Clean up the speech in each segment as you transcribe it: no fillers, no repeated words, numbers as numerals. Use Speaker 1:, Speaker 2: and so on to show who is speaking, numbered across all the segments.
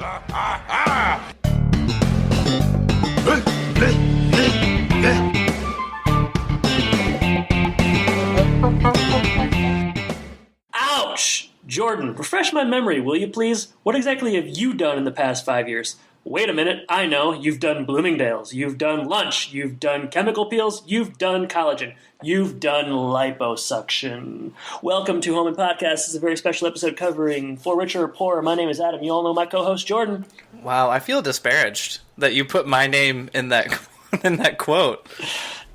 Speaker 1: Ouch! Jordan, refresh my memory, will you please? What exactly have you done in the past 5 years? Wait a minute, I know. You've done Bloomingdale's. You've done lunch. You've done chemical peels. You've done collagen. You've done liposuction. Welcome to Home and Podcast. This is a very special episode covering For Richer or Poorer. My name is Adam. You all know my co-host, Jordan.
Speaker 2: Wow, I feel disparaged that you put my name in that in that quote.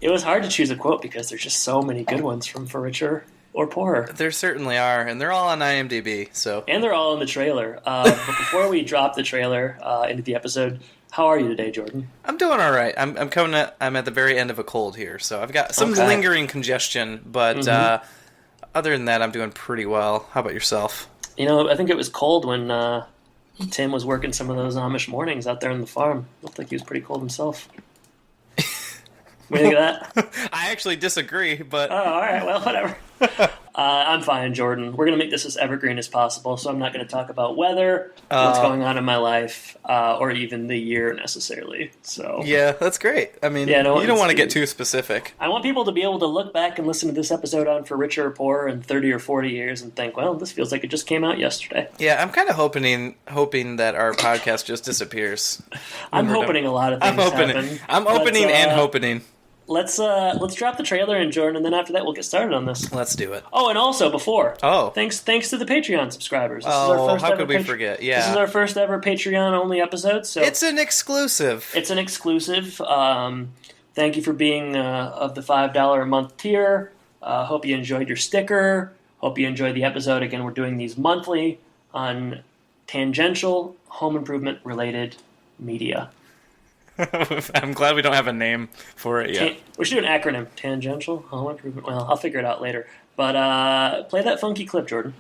Speaker 1: It was hard to choose a quote because there's just so many good ones from For Richer or Poorer.
Speaker 2: There certainly are, and they're all on IMDb.
Speaker 1: And they're all in the trailer. But before we drop the trailer into the episode, how are you today, Jordan?
Speaker 2: I'm doing all right. I'm at the very end of a cold here, so I've got some lingering congestion, but other than that, I'm doing pretty well. How about yourself?
Speaker 1: You know, I think it was cold when Tim was working some of those Amish mornings out there on the farm. Looked like he was pretty cold himself. What do you think of that?
Speaker 2: I actually disagree, but...
Speaker 1: Oh, all right. Well, whatever. I'm fine, Jordan. We're going to make this as evergreen as possible, so I'm not going to talk about weather, what's going on in my life, or even the year necessarily. So
Speaker 2: yeah, that's great. I mean, you don't want to get too specific.
Speaker 1: I want people to be able to look back and listen to this episode on For Richer or Poorer in 30 or 40 years and think, well, this feels like it just came out yesterday.
Speaker 2: Yeah, I'm kind of hoping that our podcast just disappears.
Speaker 1: I'm hoping a lot of things happen.
Speaker 2: I'm opening and hoping.
Speaker 1: Let's drop the trailer in, Jordan, and then after that we'll get started on this.
Speaker 2: Let's do it.
Speaker 1: Oh, and also thanks to the Patreon subscribers.
Speaker 2: This is our first how could we forget? Yeah,
Speaker 1: this is our first ever Patreon only episode. So
Speaker 2: it's an exclusive.
Speaker 1: It's an exclusive. Thank you for being of the $5 a month tier. Hope you enjoyed your sticker. Hope you enjoyed the episode. Again, we're doing these monthly on tangential home improvement related media.
Speaker 2: I'm glad we don't have a name for it yet.
Speaker 1: We should do an acronym. Tangential home improvement. Well, I'll figure it out later. But play that funky clip, Jordan.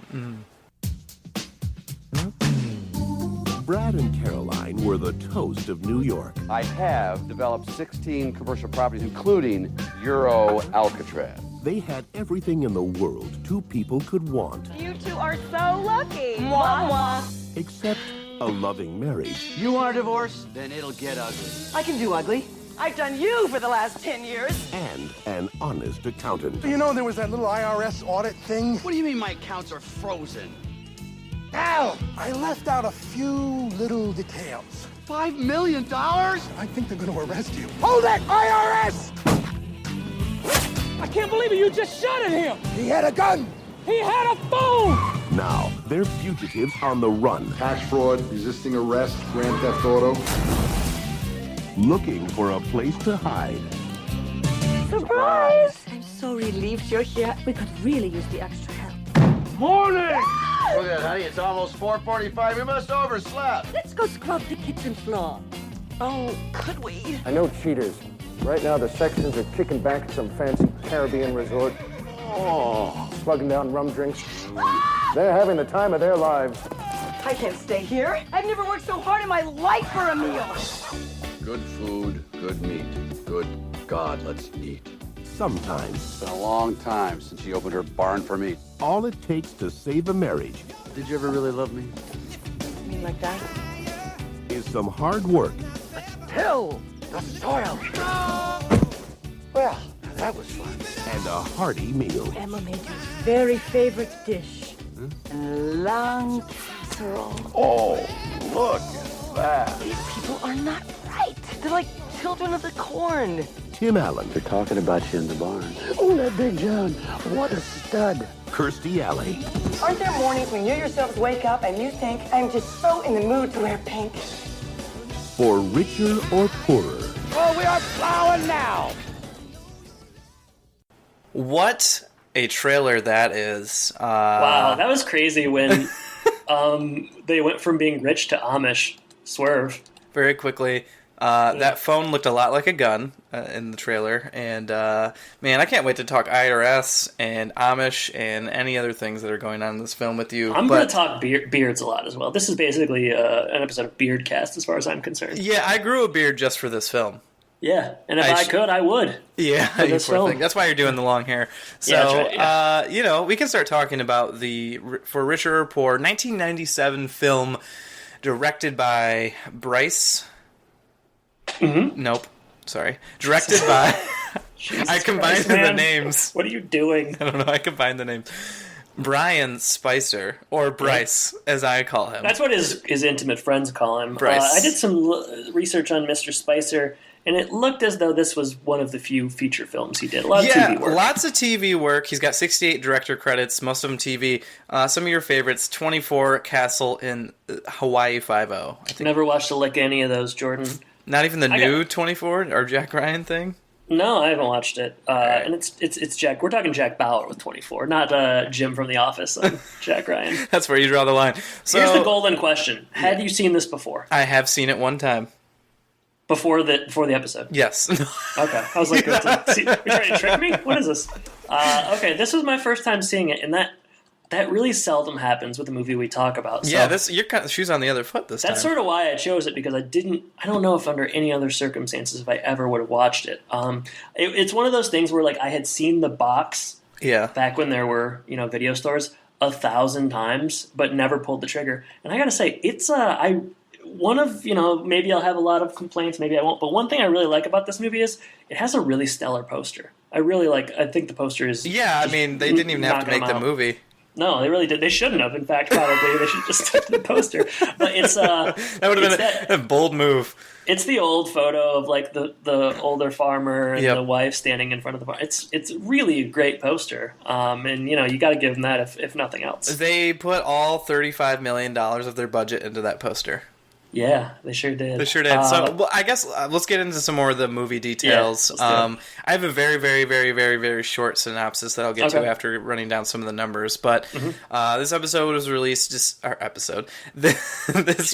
Speaker 3: Brad and Caroline were the toast of New York.
Speaker 4: I have developed 16 commercial properties, including Euro Alcatraz.
Speaker 3: They had everything in the world two people could want.
Speaker 5: You two are so lucky. Mwah, mwah.
Speaker 3: Except a loving marriage.
Speaker 6: You want a divorce? Then it'll get ugly.
Speaker 5: I can do ugly. I've done you for the last 10 years.
Speaker 3: And an honest accountant.
Speaker 7: You know, there was that little IRS audit thing.
Speaker 6: What do you mean my accounts are frozen?
Speaker 7: Al, I left out a few little details.
Speaker 6: $5 million?
Speaker 7: I think they're going to arrest you. Hold it, IRS!
Speaker 8: I can't believe it, you just shot at him!
Speaker 7: He had a gun!
Speaker 8: He had a phone!
Speaker 3: Now, they're fugitives on the run.
Speaker 9: Cash fraud, resisting arrest, grand theft auto.
Speaker 3: Looking for a place to hide.
Speaker 5: Surprise! I'm so relieved you're here. We could really use the extra help.
Speaker 7: Morning!
Speaker 6: Look at that, honey. It's almost 4:45. We must overslept.
Speaker 5: Let's go scrub the kitchen floor. Oh, could we?
Speaker 10: I know cheaters. Right now, the Sextons are kicking back at some fancy Caribbean resort. Oh, slugging down rum drinks. They're having the time of their lives.
Speaker 5: I can't stay here. I've never worked so hard in my life for a meal.
Speaker 4: Good food, good meat. Good God, let's eat.
Speaker 3: Sometimes,
Speaker 4: It's been a long time since she opened her barn for meat.
Speaker 3: all it takes to save a marriage
Speaker 6: Did you ever really love me?
Speaker 5: You mean like that?
Speaker 3: is some hard work
Speaker 6: Till the soil. Well, that was fun.
Speaker 3: and a hearty meal.
Speaker 5: Emma made your very favorite dish. A long casserole.
Speaker 4: Oh, look at that.
Speaker 5: These people are not right. They're like children of the corn.
Speaker 3: Tim Allen,
Speaker 4: They're talking about you in the barn.
Speaker 6: Oh, that Big John. What a stud.
Speaker 3: Kirstie Alley,
Speaker 5: Aren't there mornings when you yourselves wake up and you think, I'm just so in the mood to wear pink?
Speaker 3: For Richer or Poorer.
Speaker 6: Oh, we are plowing now.
Speaker 2: What a trailer that is.
Speaker 1: Wow, that was crazy when they went from being rich to Amish. Swerve.
Speaker 2: Very quickly. That phone looked a lot like a gun in the trailer, and man, I can't wait to talk IRS and Amish and any other things that are going on in this film with you.
Speaker 1: I'm going to talk beards a lot as well. This is basically an episode of Beardcast as far as I'm concerned.
Speaker 2: Yeah, I grew a beard just for this film.
Speaker 1: Yeah, and if I could, I would.
Speaker 2: Yeah, you poor thing. That's why you're doing the long hair. So,
Speaker 1: yeah,
Speaker 2: you know, we can start talking about the For Richer or Poor 1997 film directed by Bryce.
Speaker 1: Mm-hmm.
Speaker 2: Nope. Sorry. Directed by... I combined the names.
Speaker 1: What are you doing?
Speaker 2: I don't know. I combined the names. Brian Spicer, or Bryce, as I call him.
Speaker 1: That's what his intimate friends call him.
Speaker 2: Bryce.
Speaker 1: I did some research on Mr. Spicer, and it looked as though this was one of the few feature films he did. A lot of TV work.
Speaker 2: Lots of TV work. He's got 68 director credits, most of them TV. Some of your favorites, 24, Castle, in Hawaii Five-0.
Speaker 1: Never watched a lick of any of those, Jordan.
Speaker 2: Not even the new 24 or Jack Ryan thing?
Speaker 1: No, I haven't watched it.
Speaker 2: Right.
Speaker 1: And it's Jack. We're talking Jack Bauer with 24, not Jim from The Office on Jack Ryan.
Speaker 2: That's where you draw the line. So,
Speaker 1: here's the golden question: had you seen this before?
Speaker 2: I have seen it one time.
Speaker 1: Before the episode?
Speaker 2: Yes.
Speaker 1: Okay. I was like, you're trying to trick me? What is this? Okay, this was my first time seeing it, and that really seldom happens with a movie we talk about. So
Speaker 2: yeah, you're kind of shoes on the other foot this time.
Speaker 1: That's sort of why I chose it, because I don't know if under any other circumstances if I ever would have watched it. It's one of those things where like I had seen the box back when there were, video stores 1,000 times, but never pulled the trigger. And I gotta say, it's one of, maybe I'll have a lot of complaints, maybe I won't, but one thing I really like about this movie is it has a really stellar poster. I think the poster is...
Speaker 2: Yeah, I mean, they didn't even have to make the movie.
Speaker 1: No, they really did. They shouldn't have. In fact, probably they should just stick to the poster. But it's
Speaker 2: that would have been a bold move.
Speaker 1: It's the old photo of like the older farmer and the wife standing in front of the farm. It's really a great poster, and you got to give them that if nothing else.
Speaker 2: They put all $35 million of their budget into that poster.
Speaker 1: Yeah, they sure did.
Speaker 2: So, I guess let's get into some more of the movie details.
Speaker 1: I
Speaker 2: have a very, very, very, very, very short synopsis that I'll get to after running down some of the numbers. But this episode was released. This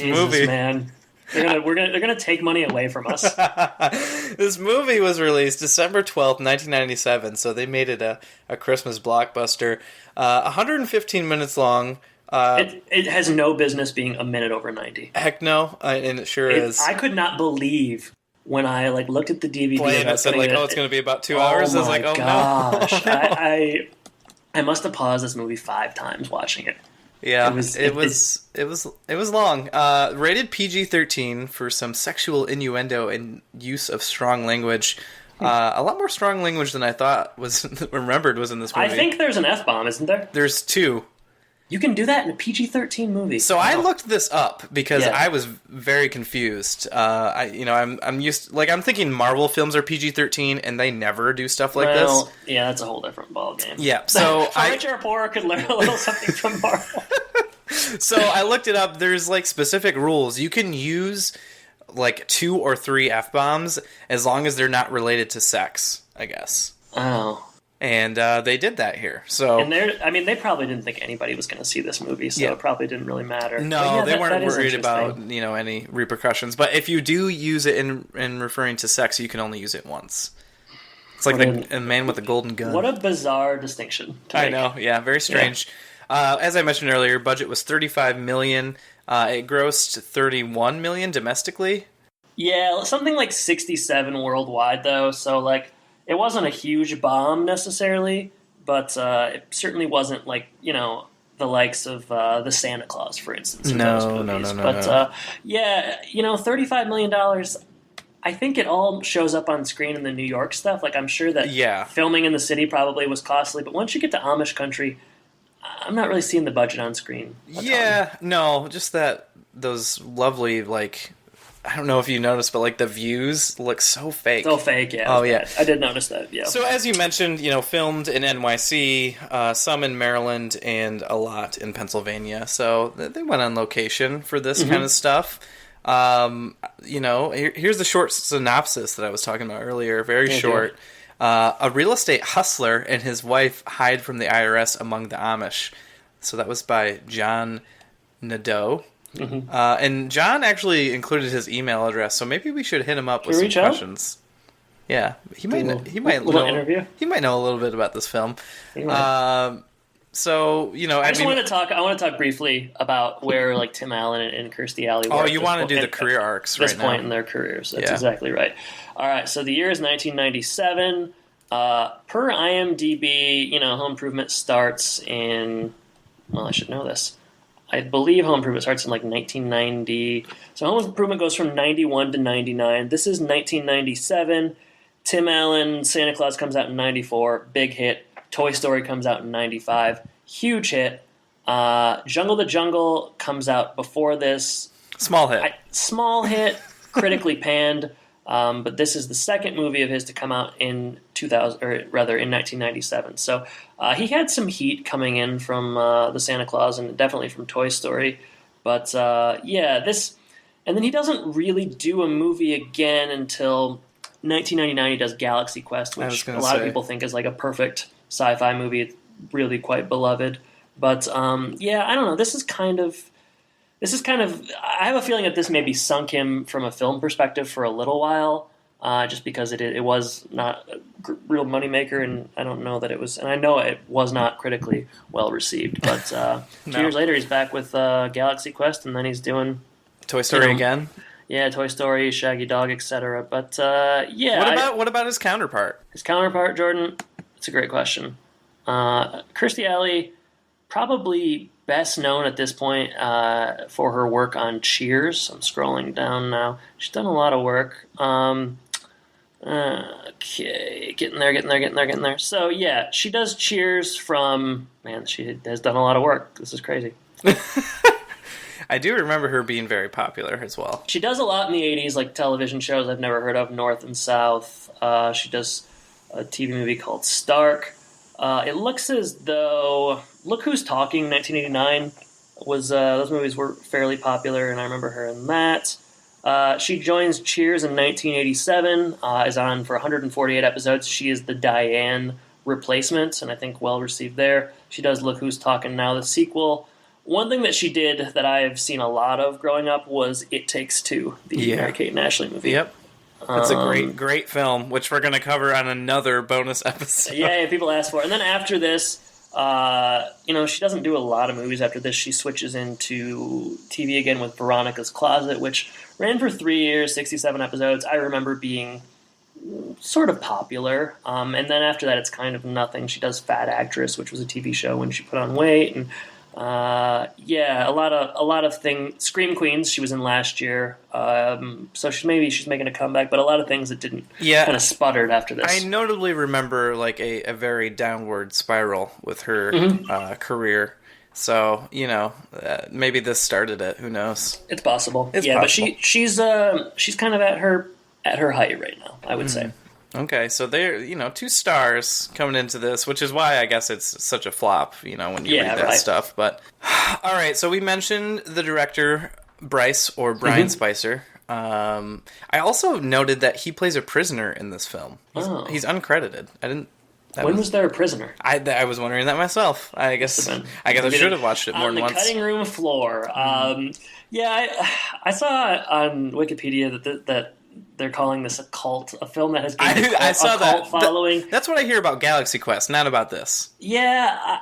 Speaker 2: movie,
Speaker 1: man, they're gonna take money away from us.
Speaker 2: This movie was released December 12th, 1997. So they made it a Christmas blockbuster. 115 minutes long.
Speaker 1: It has no business being a minute over 90.
Speaker 2: Heck no, and it sure is.
Speaker 1: I could not believe when I looked at the DVD.
Speaker 2: And I said it's going to be about 2 hours. I was like, oh
Speaker 1: gosh.
Speaker 2: no.
Speaker 1: I must have paused this movie 5 times watching it.
Speaker 2: Yeah, it was long. Rated PG-13 for some sexual innuendo and use of strong language. A lot more strong language than I thought was remembered was in this movie.
Speaker 1: I think there's an F-bomb, isn't there?
Speaker 2: There's 2.
Speaker 1: You can do that in a PG-13 movie.
Speaker 2: So I looked this up because I was very confused. I'm used I'm thinking Marvel films are PG-13 and they never do stuff like this.
Speaker 1: Yeah, that's a whole different ballgame.
Speaker 2: Yeah, so
Speaker 1: Rich or Poor could learn a little something from Marvel.
Speaker 2: So I looked it up. There's specific rules. You can use 2 or 3 F-bombs as long as they're not related to sex, I guess.
Speaker 1: Oh.
Speaker 2: And they did that here. So,
Speaker 1: and they probably didn't think anybody was going to see this movie, so it probably didn't really matter.
Speaker 2: No, they weren't worried about any repercussions. But if you do use it in referring to sex, you can only use it once. It's like a man with a golden gun.
Speaker 1: What a bizarre distinction to make.
Speaker 2: I know, yeah, very strange. Yeah. As I mentioned earlier, budget was $35 million. It grossed $31 million domestically. Yeah,
Speaker 1: something like 67 worldwide, though. So it wasn't a huge bomb necessarily, but it certainly wasn't the likes of the Santa Claus, for instance.
Speaker 2: No.
Speaker 1: But $35 million. I think it all shows up on screen in the New York stuff. I'm sure that filming in the city probably was costly, but once you get to Amish country, I'm not really seeing the budget on screen.
Speaker 2: Just that those lovely I don't know if you noticed, but the views look so fake.
Speaker 1: So fake, yeah.
Speaker 2: Oh, yeah.
Speaker 1: I did notice that, yeah.
Speaker 2: So as you mentioned, filmed in NYC, some in Maryland, and a lot in Pennsylvania. So they went on location for this kind of stuff. Here's the short synopsis that I was talking about earlier. Very short. A real estate hustler and his wife hide from the IRS among the Amish. So that was by John Nadeau. Mm-hmm. And John actually included his email address, so maybe we should hit him up with some questions. Yeah, he might know a little bit about this film. I want
Speaker 1: to talk briefly about wper Tim Allen and Kirstie Alley were.
Speaker 2: Oh, you want to do the career arcs right now.
Speaker 1: This point in their careers. That's exactly right. All right, so the year is 1997. Per IMDb, Home Improvement starts in. Well, I should know this. I believe Home Improvement starts in like 1990. So Home Improvement goes from 91 to 99. This is 1997. Tim Allen, Santa Claus comes out in 94. Big hit. Toy Story comes out in 95. Huge hit. Jungle the Jungle comes out before this.
Speaker 2: Small hit.
Speaker 1: Small hit, critically panned. But this is the second movie of his to come out in 1997. So he had some heat coming in from the Santa Claus and definitely from Toy Story. But this, and then he doesn't really do a movie again until 1999. He does Galaxy Quest, which a lot of people think is like a perfect sci-fi movie. It's really quite beloved. But I don't know. This is kind of. I have a feeling that this maybe sunk him from a film perspective for a little while, just because it was not a real moneymaker, and I don't know that it was. And I know it was not critically well received. But 2 years later, he's back with Galaxy Quest, and then he's doing
Speaker 2: Toy Story again.
Speaker 1: Yeah, Toy Story, Shaggy Dog, etc. But
Speaker 2: what about his counterpart?
Speaker 1: His counterpart, Jordan. It's a great question. Kirstie Alley, probably best known at this point for her work on Cheers. I'm scrolling down now. She's done a lot of work. Okay, getting there. So yeah, she does Cheers from. Man, she has done a lot of work. This is crazy.
Speaker 2: I do remember her being very popular as well.
Speaker 1: She does a lot in the 80s, like television shows I've never heard of, North and South. She does a TV movie called Stark. It looks as though Look Who's Talking, 1989, was those movies were fairly popular, and I remember her in that. She joins Cheers in 1987, is on for 148 episodes. She is the Diane replacement, and I think well received there. She does Look Who's Talking Now, the sequel. One thing that she did that I have seen a lot of growing up was It Takes Two, the Mary-Kate and Ashley movie.
Speaker 2: Yep. That's a great film, which we're going to cover on another bonus episode.
Speaker 1: Yeah, people ask for it. And then after this, she doesn't do a lot of movies after this. She switches into TV again with Veronica's Closet, which ran for 3 years, 67 episodes. I remember being sort of popular. And then after that, it's kind of nothing. She does Fat Actress, which was a TV show when she put on weight. And a lot of things. Scream Queens she was in last year, so she's making a comeback, but a lot of things that didn't kind of sputtered after this.
Speaker 2: I notably remember like a very downward spiral with her career. So maybe this started it. Who knows?
Speaker 1: It's possible.
Speaker 2: It's possible.
Speaker 1: But she's kind of at her height right now, I would say.
Speaker 2: Okay, so they're, 2 stars coming into this, which is why I guess it's such a flop, when you read that stuff. But, all right, so we mentioned the director, Bryce, or Brian Spicer. I also noted that he plays a prisoner in this film. He's uncredited.
Speaker 1: When was there a prisoner?
Speaker 2: I was wondering that myself. I guess I should have watched it more than once.
Speaker 1: On the cutting room floor. I saw on Wikipedia that they're calling this a cult, a film that has gained a cult following.
Speaker 2: That's what I hear about Galaxy Quest, not about this.
Speaker 1: Yeah,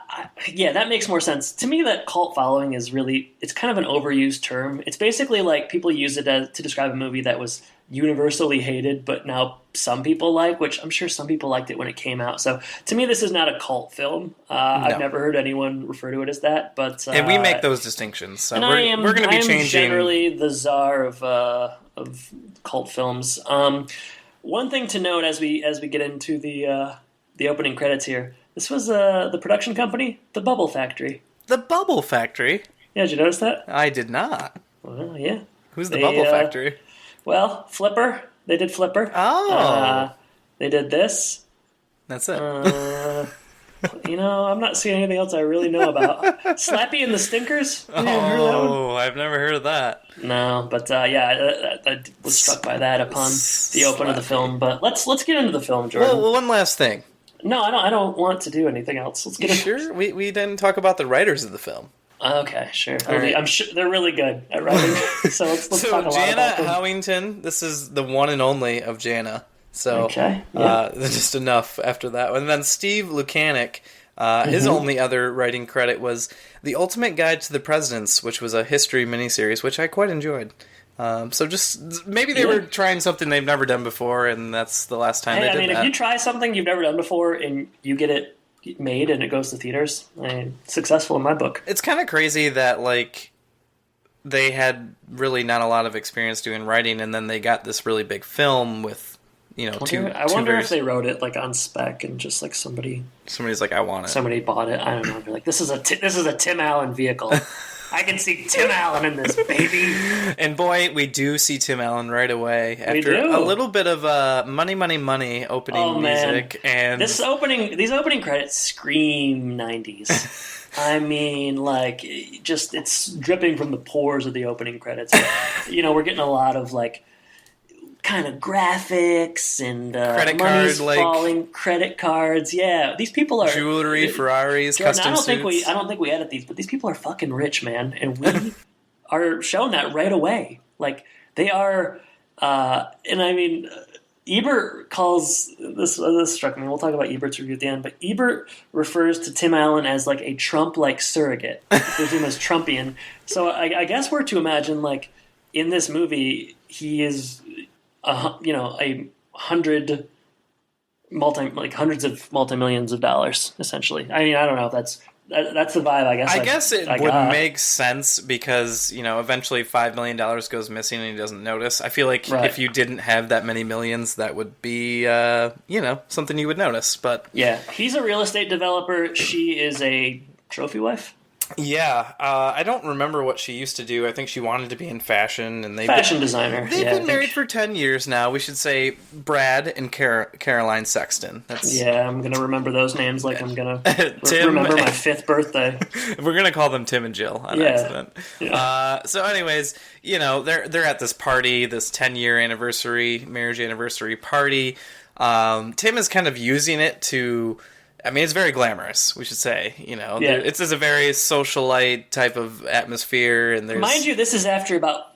Speaker 1: that makes more sense. To me, that cult following is really, it's kind of an overused term. It's basically like people use it to describe a movie that was universally hated, but now some people like, which I'm sure some people liked it when it came out. So to me, this is not a cult film. I've never heard anyone refer to it as that. But
Speaker 2: and we make those distinctions. So
Speaker 1: and
Speaker 2: we're going to be changing.
Speaker 1: I am generally the czar of cult films. One thing to note as we get into the opening credits here, this was the production company, The Bubble Factory.
Speaker 2: The Bubble Factory?
Speaker 1: Yeah, did you notice that?
Speaker 2: I did not.
Speaker 1: Well, yeah.
Speaker 2: Who's The Bubble Factory?
Speaker 1: Well, Flipper. They did Flipper.
Speaker 2: Oh.
Speaker 1: They did this.
Speaker 2: That's it.
Speaker 1: I'm not seeing anything else I really know about. Slappy and the Stinkers?
Speaker 2: Oh, I've never heard of that.
Speaker 1: No, but I was struck by that upon the open of the film. But let's get into the film, Jordan.
Speaker 2: Well, one last thing.
Speaker 1: No, I don't want to do anything else. Let's get into
Speaker 2: sure? We didn't talk about the writers of the film.
Speaker 1: Okay, sure.
Speaker 2: Right.
Speaker 1: I'm sure they're really good at writing. So let's talk a lot
Speaker 2: Jana
Speaker 1: about them.
Speaker 2: Howington, this is the one and only of Jana. So
Speaker 1: okay,
Speaker 2: just enough after that. And then Steve Lukanik, his only other writing credit was The Ultimate Guide to the Presidents, which was a history miniseries, which I quite enjoyed. So just maybe they were trying something they've never done before, and that's the last time they did that.
Speaker 1: If you try something you've never done before and you get it made and it goes to theaters. Successful in my book.
Speaker 2: It's kind of crazy that, like, they had really not a lot of experience doing writing, and then they got this really big film with, you know,
Speaker 1: I wonder if they wrote it like on spec and just like somebody's
Speaker 2: like, I want it.
Speaker 1: Somebody bought it. I don't know. They're like, this is a Tim Allen vehicle. I can see Tim Allen in this, baby.
Speaker 2: And boy, we do see Tim Allen right away after
Speaker 1: do.
Speaker 2: a little bit of money, money, money opening music. And
Speaker 1: these opening credits scream 90s. I mean, like, just it's dripping from the pores of the opening credits. You know, we're getting a lot of like kind of graphics and
Speaker 2: credit
Speaker 1: money's
Speaker 2: card, like
Speaker 1: falling, credit cards. Yeah, these people are
Speaker 2: jewelry, Ferraris,
Speaker 1: Jordan,
Speaker 2: custom suits.
Speaker 1: I don't think we edit these, but these people are fucking rich, man, and we are shown that right away. Like they are, and I mean, Ebert calls this. This struck me. We'll talk about Ebert's review at the end, but Ebert refers to Tim Allen as like a Trump-like surrogate. Refers to him as Trumpian. So I guess we're to imagine like in this movie he is. Hundreds of multi-millions of dollars, essentially. I mean, I don't know if that's the vibe. I guess
Speaker 2: it would make sense because eventually $5 million goes missing and he doesn't notice. I feel like if you didn't have that many millions, that would be something you would notice. But
Speaker 1: yeah, he's a real estate developer. She is a trophy wife.
Speaker 2: Yeah, I don't remember what she used to do. I think she wanted to be in fashion, and
Speaker 1: fashion designer.
Speaker 2: They've been married for 10 years now. We should say Brad and Caroline Sexton.
Speaker 1: I'm gonna remember those names like I'm gonna
Speaker 2: remember
Speaker 1: my 5th birthday.
Speaker 2: We're gonna call them Tim and Jill on accident. Yeah. So, anyways, they're at this party, this 10-year marriage anniversary party. Tim is kind of using it to. I mean, it's very glamorous, we should say. It's a very socialite type of atmosphere. And
Speaker 1: mind you, this is after about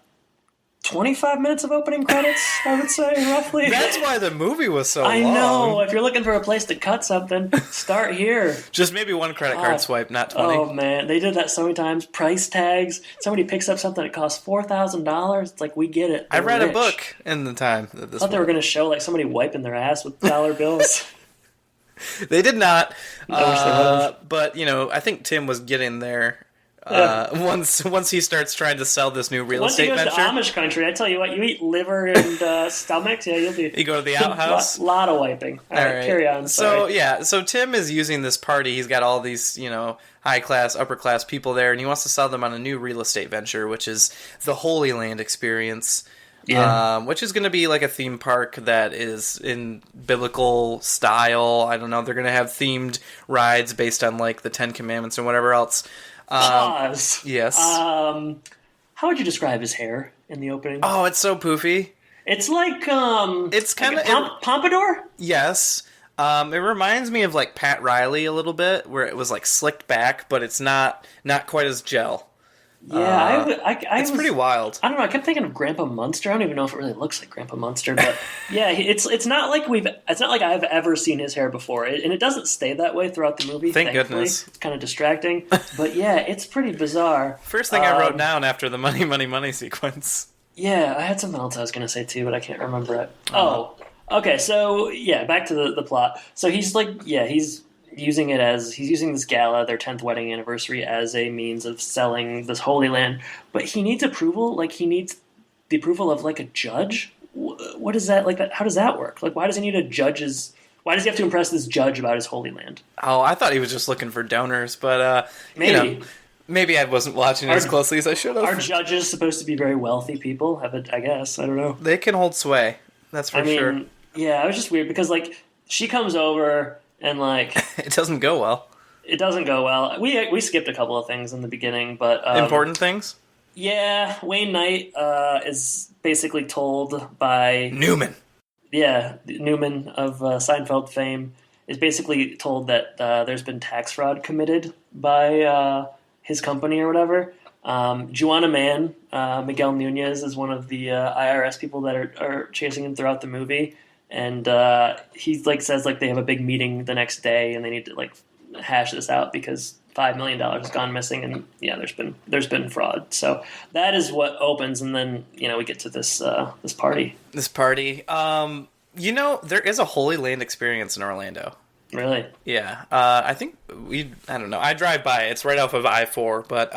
Speaker 1: 25 minutes of opening credits, I would say, roughly.
Speaker 2: That's why the movie was so long.
Speaker 1: I know. If you're looking for a place to cut something, start here.
Speaker 2: Just maybe one credit card swipe, not 20.
Speaker 1: Oh, man. They did that so many times. Price tags. Somebody picks up something that costs $4,000. It's like, we get it.
Speaker 2: I read a book in the time that this
Speaker 1: I thought they were going to show like somebody wiping their ass with dollar bills.
Speaker 2: They did not,
Speaker 1: but
Speaker 2: I think Tim was getting there once he starts trying to sell this new real estate venture.
Speaker 1: Once he goes to Amish country, I tell you what, you eat liver and stomachs, you'll be.
Speaker 2: You go to the outhouse.
Speaker 1: A lot of wiping. All right, carry on.
Speaker 2: Sorry. So Tim is using this party. He's got all these high class, upper class people there, and he wants to sell them on a new real estate venture, which is the Holy Land experience. Yeah. Which is going to be like a theme park that is in biblical style. I don't know. They're going to have themed rides based on like the 10 Commandments and whatever else.
Speaker 1: Pause.
Speaker 2: Yes.
Speaker 1: How would you describe his hair in the opening?
Speaker 2: Oh, it's so poofy.
Speaker 1: It's like
Speaker 2: it's kind of
Speaker 1: pompadour.
Speaker 2: Yes. It reminds me of like Pat Riley a little bit, where it was like slicked back, but it's not quite as gel.
Speaker 1: Yeah,
Speaker 2: it's pretty wild.
Speaker 1: I don't know. I kept thinking of Grandpa Munster. I don't even know if it really looks like Grandpa Munster, but yeah, it's not like I've ever seen his hair before, and it doesn't stay that way throughout the movie.
Speaker 2: Thank
Speaker 1: thankfully.
Speaker 2: Goodness.
Speaker 1: It's kind of distracting, but yeah, it's pretty bizarre.
Speaker 2: First thing I wrote down after the money, money, money sequence.
Speaker 1: Yeah, I had something else I was going to say too, but I can't remember it. Oh, okay. So yeah, back to the plot. So he's using this gala, their 10th wedding anniversary, as a means of selling this Holy Land. But he needs approval. Like, he needs the approval of, like, a judge? What is that? Like, how does that work? Like, why does he need a judge's... Why does he have to impress this judge about his Holy Land?
Speaker 2: Oh, I thought he was just looking for donors, but,
Speaker 1: maybe.
Speaker 2: Maybe I wasn't watching as closely as I should have.
Speaker 1: Are judges supposed to be very wealthy people? I guess. I don't know.
Speaker 2: They can hold sway. That's for sure.
Speaker 1: Yeah, it was just weird, because, like, she comes over... And like
Speaker 2: it doesn't go well.
Speaker 1: It doesn't go well. We skipped a couple of things in the beginning, but
Speaker 2: important things.
Speaker 1: Yeah, Wayne Knight is basically told by
Speaker 2: Newman.
Speaker 1: Yeah, Newman of Seinfeld fame is basically told that there's been tax fraud committed by his company or whatever. Juana Mann, Miguel Nunez, is one of the IRS people that are chasing him throughout the movie. And he says they have a big meeting the next day and they need to hash this out because $5 million has gone missing and yeah, there's been fraud. So that is what opens, and then we get to this party.
Speaker 2: There is a Holy Land experience in Orlando.
Speaker 1: Really?
Speaker 2: Yeah. I think I don't know. I drive by. It's right off of I-4, but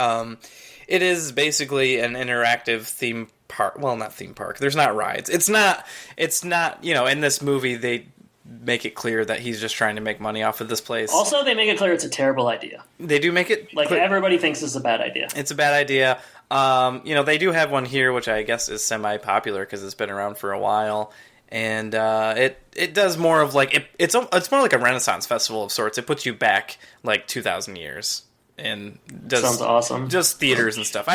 Speaker 2: it is basically an interactive theme park. Well, not theme park. There's not rides. It's not, in this movie, they make it clear that he's just trying to make money off of this place.
Speaker 1: Also, they make it clear it's a terrible idea.
Speaker 2: They do make it
Speaker 1: clear. Everybody thinks it's a bad idea.
Speaker 2: It's a bad idea. They do have one here, which I guess is semi-popular because it's been around for a while. And it does more of it's more like a Renaissance festival of sorts. It puts you back 2,000 years and does
Speaker 1: sounds awesome.
Speaker 2: Just theaters and stuff.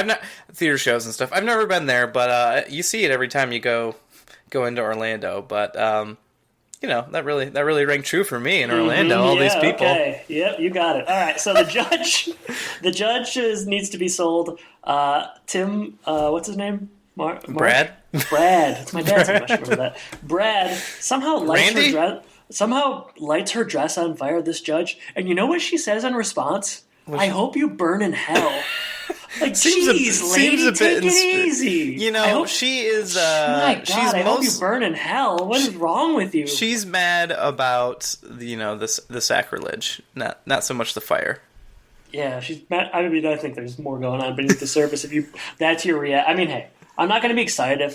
Speaker 2: Theater shows and stuff. I've never been there, but you see it every time you go into Orlando. But that really rang true for me in Orlando. All these people.
Speaker 1: Okay. Yep, you got it. All right. So the judge needs to be sold. Tim, what's his name?
Speaker 2: Brad.
Speaker 1: Brad. It's my dad's name. I should remember that. Brad somehow lights her dress on fire. This judge, and you know what she says in response? I hope you burn in hell. Seems a bit take it easy.
Speaker 2: She is.
Speaker 1: My God, I hope you burn in hell. What is wrong with you?
Speaker 2: She's mad about the sacrilege, not so much the fire.
Speaker 1: Yeah, she's mad. I mean, I think there's more going on beneath the surface. That's your reaction. I mean, hey, I'm not going to be excited if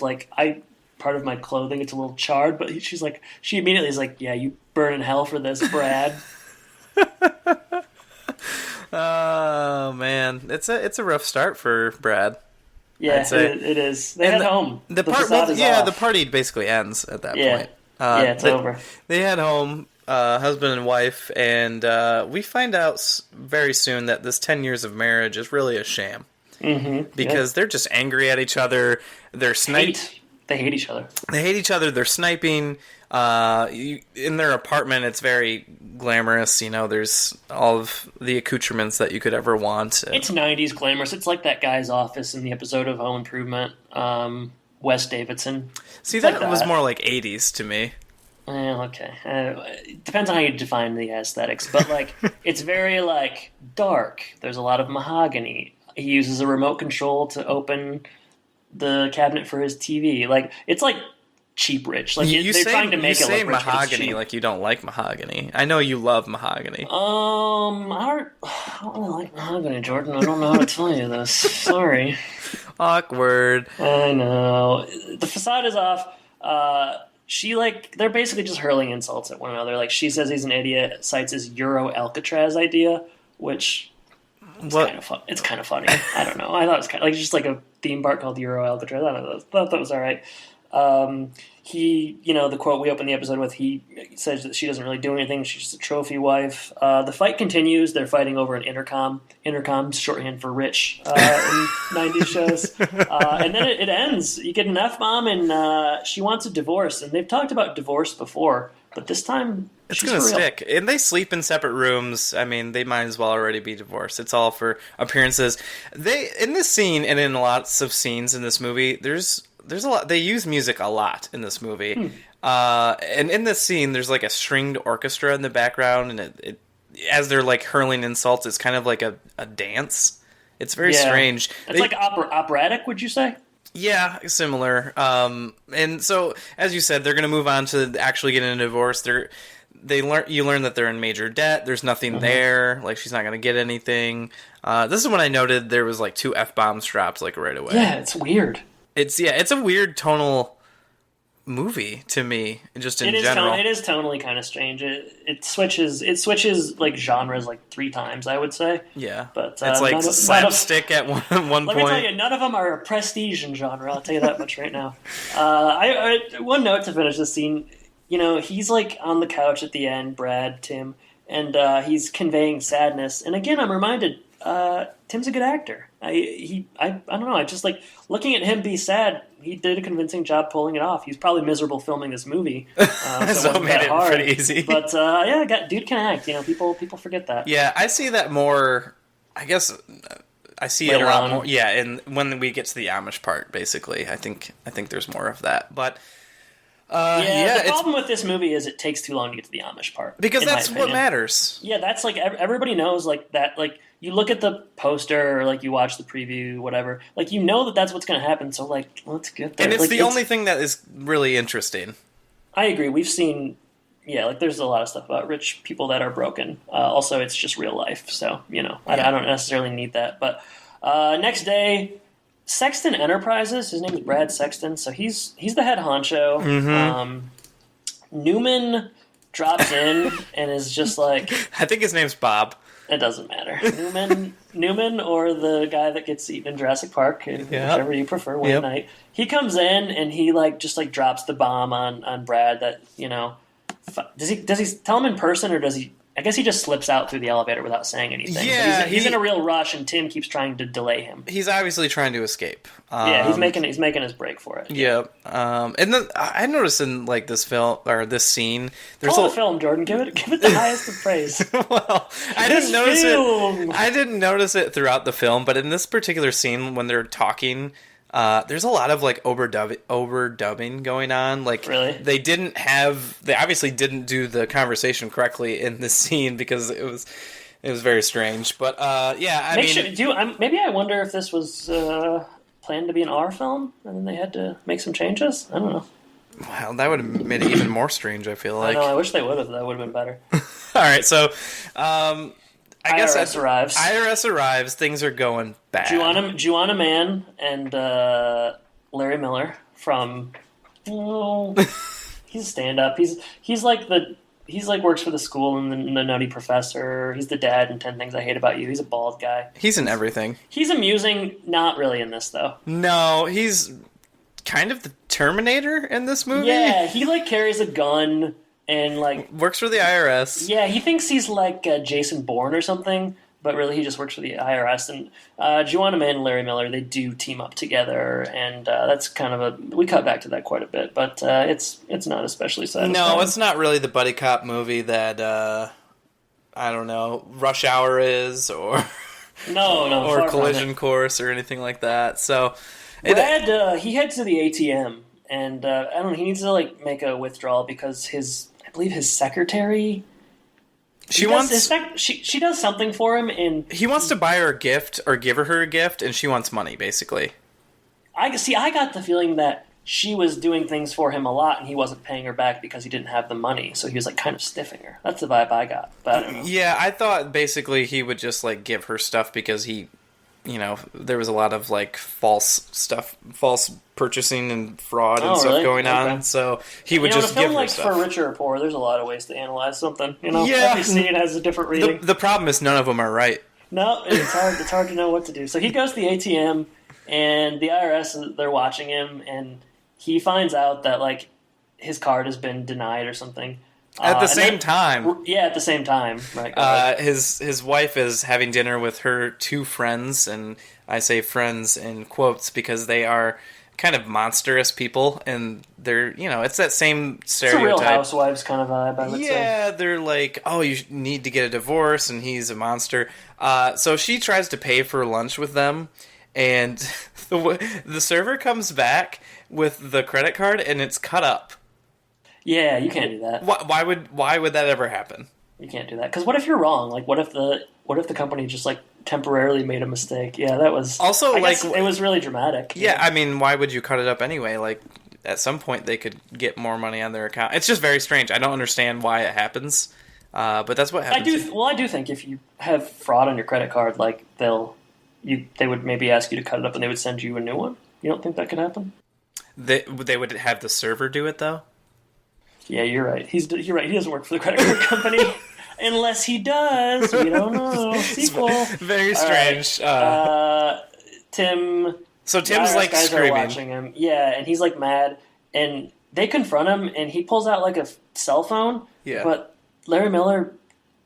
Speaker 1: part of my clothing it's a little charred, but she immediately is like, yeah, you burn in hell for this, Brad.
Speaker 2: Oh man, it's a rough start for Brad.
Speaker 1: Yeah, it is. They head home.
Speaker 2: The party basically ends at that point.
Speaker 1: It's over.
Speaker 2: They head home, husband and wife, and we find out very soon that this 10 years of marriage is really a sham.
Speaker 1: Mm-hmm.
Speaker 2: Because they're just angry at each other. They're
Speaker 1: They hate each other.
Speaker 2: They're sniping. In their apartment, it's very glamorous. There's all of the accoutrements that you could ever want.
Speaker 1: It's 90s glamorous. It's like that guy's office in the episode of Home Improvement, Wes Davidson.
Speaker 2: See, that was more like 80s to me.
Speaker 1: Okay. It depends on how you define the aesthetics. But, it's very, dark. There's a lot of mahogany. He uses a remote control to open the cabinet for his TV. It's cheap rich. They're trying to make it look rich,
Speaker 2: mahogany like you don't like mahogany. I know you love mahogany.
Speaker 1: I don't really like mahogany, Jordan. I don't know how to tell you this. Sorry.
Speaker 2: Awkward.
Speaker 1: I know. The facade is off. They're basically just hurling insults at one another. She says he's an idiot, cites his Euro Alcatraz idea, which... It's kind of funny. I don't know. I thought it was kind of just a theme park called Euro Alcatraz. I don't know. I thought that was all right. The quote we opened the episode with, he says that she doesn't really do anything. She's just a trophy wife. The fight continues. They're fighting over an intercom. Intercom's shorthand for rich in 90s shows. And then it ends. You get an F-bomb, and she wants a divorce. And they've talked about divorce before, but this time...
Speaker 2: It's going to stick. And they sleep in separate rooms. I mean, they might as well already be divorced. It's all for appearances. In this scene, and in lots of scenes in this movie, there's a lot. They use music a lot in this movie. And in this scene, there's a stringed orchestra in the background, and it as they're hurling insults, it's kind of like a dance. It's very strange.
Speaker 1: It's operatic, would you say?
Speaker 2: Yeah, similar. And so, as you said, they're going to move on to actually getting a divorce. You learn that they're in major debt. There's nothing there. She's not going to get anything. This is when I noted there was 2 F-bombs dropped right away.
Speaker 1: Yeah, it's weird.
Speaker 2: It's a weird tonal movie to me, just in general.
Speaker 1: It is tonally kind of strange. It switches genres 3 times, I would say.
Speaker 2: Yeah,
Speaker 1: but
Speaker 2: it's slapstick at one point.
Speaker 1: Let me tell you, none of them are a prestige in genre. I'll tell you that much right now. One note to finish this scene. He's on the couch at the end, Brad, Tim, and he's conveying sadness. And again, I'm reminded, Tim's a good actor. I don't know. I just looking at him be sad. He did a convincing job pulling it off. He's probably miserable filming this movie, so it made it hard.
Speaker 2: Pretty easy.
Speaker 1: But dude can act. People forget that.
Speaker 2: Yeah, I see that more. I guess I see
Speaker 1: later
Speaker 2: a lot
Speaker 1: on.
Speaker 2: more. Yeah, and when we get to the Amish part, basically, I think there's more of that, but.
Speaker 1: The problem with this movie is it takes too long to get to the Amish part.
Speaker 2: Because that's what matters.
Speaker 1: Yeah, that's everybody knows that. You look at the poster or you watch the preview, whatever. You know that that's what's going to happen. So let's get there.
Speaker 2: And it's the only thing that is really interesting.
Speaker 1: I agree. We've seen yeah, like there's a lot of stuff about rich people that are broken. Also, it's just real life, so I don't necessarily need that. But next day, Sexton Enterprises. His name is Brad Sexton, so he's the head honcho.
Speaker 2: Mm-hmm.
Speaker 1: Newman drops in and is just like,
Speaker 2: I think his name's Bob.
Speaker 1: It doesn't matter. Newman or the guy that gets eaten in Jurassic Park, whichever you prefer, Wayne Knight. He comes in and he just drops the bomb on Brad that, does he tell him in person, or does he? I guess he just slips out through the elevator without saying anything.
Speaker 2: Yeah,
Speaker 1: he's in a real rush, and Tim keeps trying to delay him.
Speaker 2: He's obviously trying to escape.
Speaker 1: He's making his break for it.
Speaker 2: Yeah, and then I noticed in this film or this scene, there's
Speaker 1: a film, Jordan. Give it the highest of praise.
Speaker 2: Well, I didn't notice it. I didn't notice it throughout the film, but in this particular scene when they're talking. There's a lot of overdubbing going on.
Speaker 1: Really?
Speaker 2: They obviously didn't do the conversation correctly in this scene because it was very strange. But
Speaker 1: maybe I wonder if this was planned to be an R film and then they had to make some changes. I don't know.
Speaker 2: Well, that would have made it even more strange. I feel like.
Speaker 1: I know. I wish they would have. That would have been better.
Speaker 2: All right, so. I guess
Speaker 1: IRS arrives.
Speaker 2: IRS arrives. Things are going bad.
Speaker 1: Juana Mann and Larry Miller from. He's a stand-up. He's like works for the school and the Nutty Professor. He's the dad in 10 Things I Hate About You. He's a bald guy.
Speaker 2: He's in everything.
Speaker 1: He's amusing. Not really in this though.
Speaker 2: No, he's kind of the Terminator in this movie.
Speaker 1: Yeah, he carries a gun. And
Speaker 2: works for the IRS.
Speaker 1: Yeah, he thinks he's like Jason Bourne or something, but really he just works for the IRS. And Juana Mann and Larry Miller, they do team up together, and that's kind of we cut back to that quite a bit, but it's not especially satisfying.
Speaker 2: No, it's not really the buddy cop movie that I don't know, Rush Hour is, or
Speaker 1: no,
Speaker 2: or Collision Course or anything like that. So
Speaker 1: Brad, he heads to the ATM, and I don't know, he needs to make a withdrawal because I believe his secretary. She does something for him, and
Speaker 2: he wants to buy her a gift or give her a gift, and she wants money, basically.
Speaker 1: I got the feeling that she was doing things for him a lot, and he wasn't paying her back because he didn't have the money, so he was kind of stiffing her. That's the vibe I got. But I don't know.
Speaker 2: Yeah, I thought basically he would just give her stuff because he. There was a lot of false purchasing and fraud and stuff going on. So he would just give her stuff.
Speaker 1: For richer or poor, there's a lot of ways to analyze something.
Speaker 2: Yeah.
Speaker 1: Every scene has a different reading.
Speaker 2: The problem is none of them are right.
Speaker 1: No, it's hard. It's hard to know what to do. So he goes to the ATM, and the IRS, they're watching him, and he finds out that his card has been denied or something.
Speaker 2: At the same time.
Speaker 1: Yeah, at the same time. Right.
Speaker 2: His wife is having dinner with her two friends, and I say friends in quotes because they are kind of monstrous people, and they're, it's that same stereotype.
Speaker 1: It's a Real Housewives kind of vibe, I would say.
Speaker 2: Yeah, they're oh, you need to get a divorce, and he's a monster. So she tries to pay for lunch with them, and the server comes back with the credit card, and it's cut up.
Speaker 1: Yeah, you can't do that.
Speaker 2: Why would that ever happen?
Speaker 1: You can't do that because what if you're wrong? What if the company just temporarily made a mistake? Yeah, that was
Speaker 2: also
Speaker 1: it was really dramatic.
Speaker 2: Yeah, I mean, why would you cut it up anyway? At some point they could get more money on their account. It's just very strange. I don't understand why it happens, but that's what happens.
Speaker 1: I do think if you have fraud on your credit card, they would maybe ask you to cut it up and they would send you a new one. You don't think that could happen?
Speaker 2: They would have the server do it though.
Speaker 1: Yeah, you're right. You're right. He doesn't work for the credit card company. Unless he does. We don't know. Sequel.
Speaker 2: Very strange.
Speaker 1: Right. Tim...
Speaker 2: So Tim's
Speaker 1: guys
Speaker 2: screaming.
Speaker 1: Are watching him. Yeah, and he's mad. And they confront him, and he pulls out a cell phone.
Speaker 2: Yeah.
Speaker 1: But Larry Miller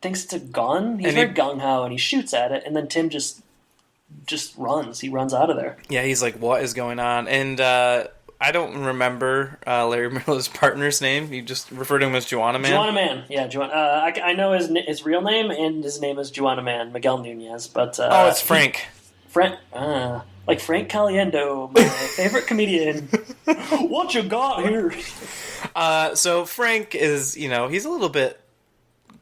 Speaker 1: thinks it's a gun. He's very gung-ho, and he shoots at it. And then Tim just runs. He runs out of there.
Speaker 2: Yeah, he's what is going on? And... I don't remember Larry Miller's partner's name. You just refer to him as Juana Man?
Speaker 1: Juana Man, yeah. I know his real name, and his name is Juana Man, Miguel Nunez. But
Speaker 2: it's Frank.
Speaker 1: Frank Caliendo, my favorite comedian. What you got here?
Speaker 2: So Frank is, he's a little bit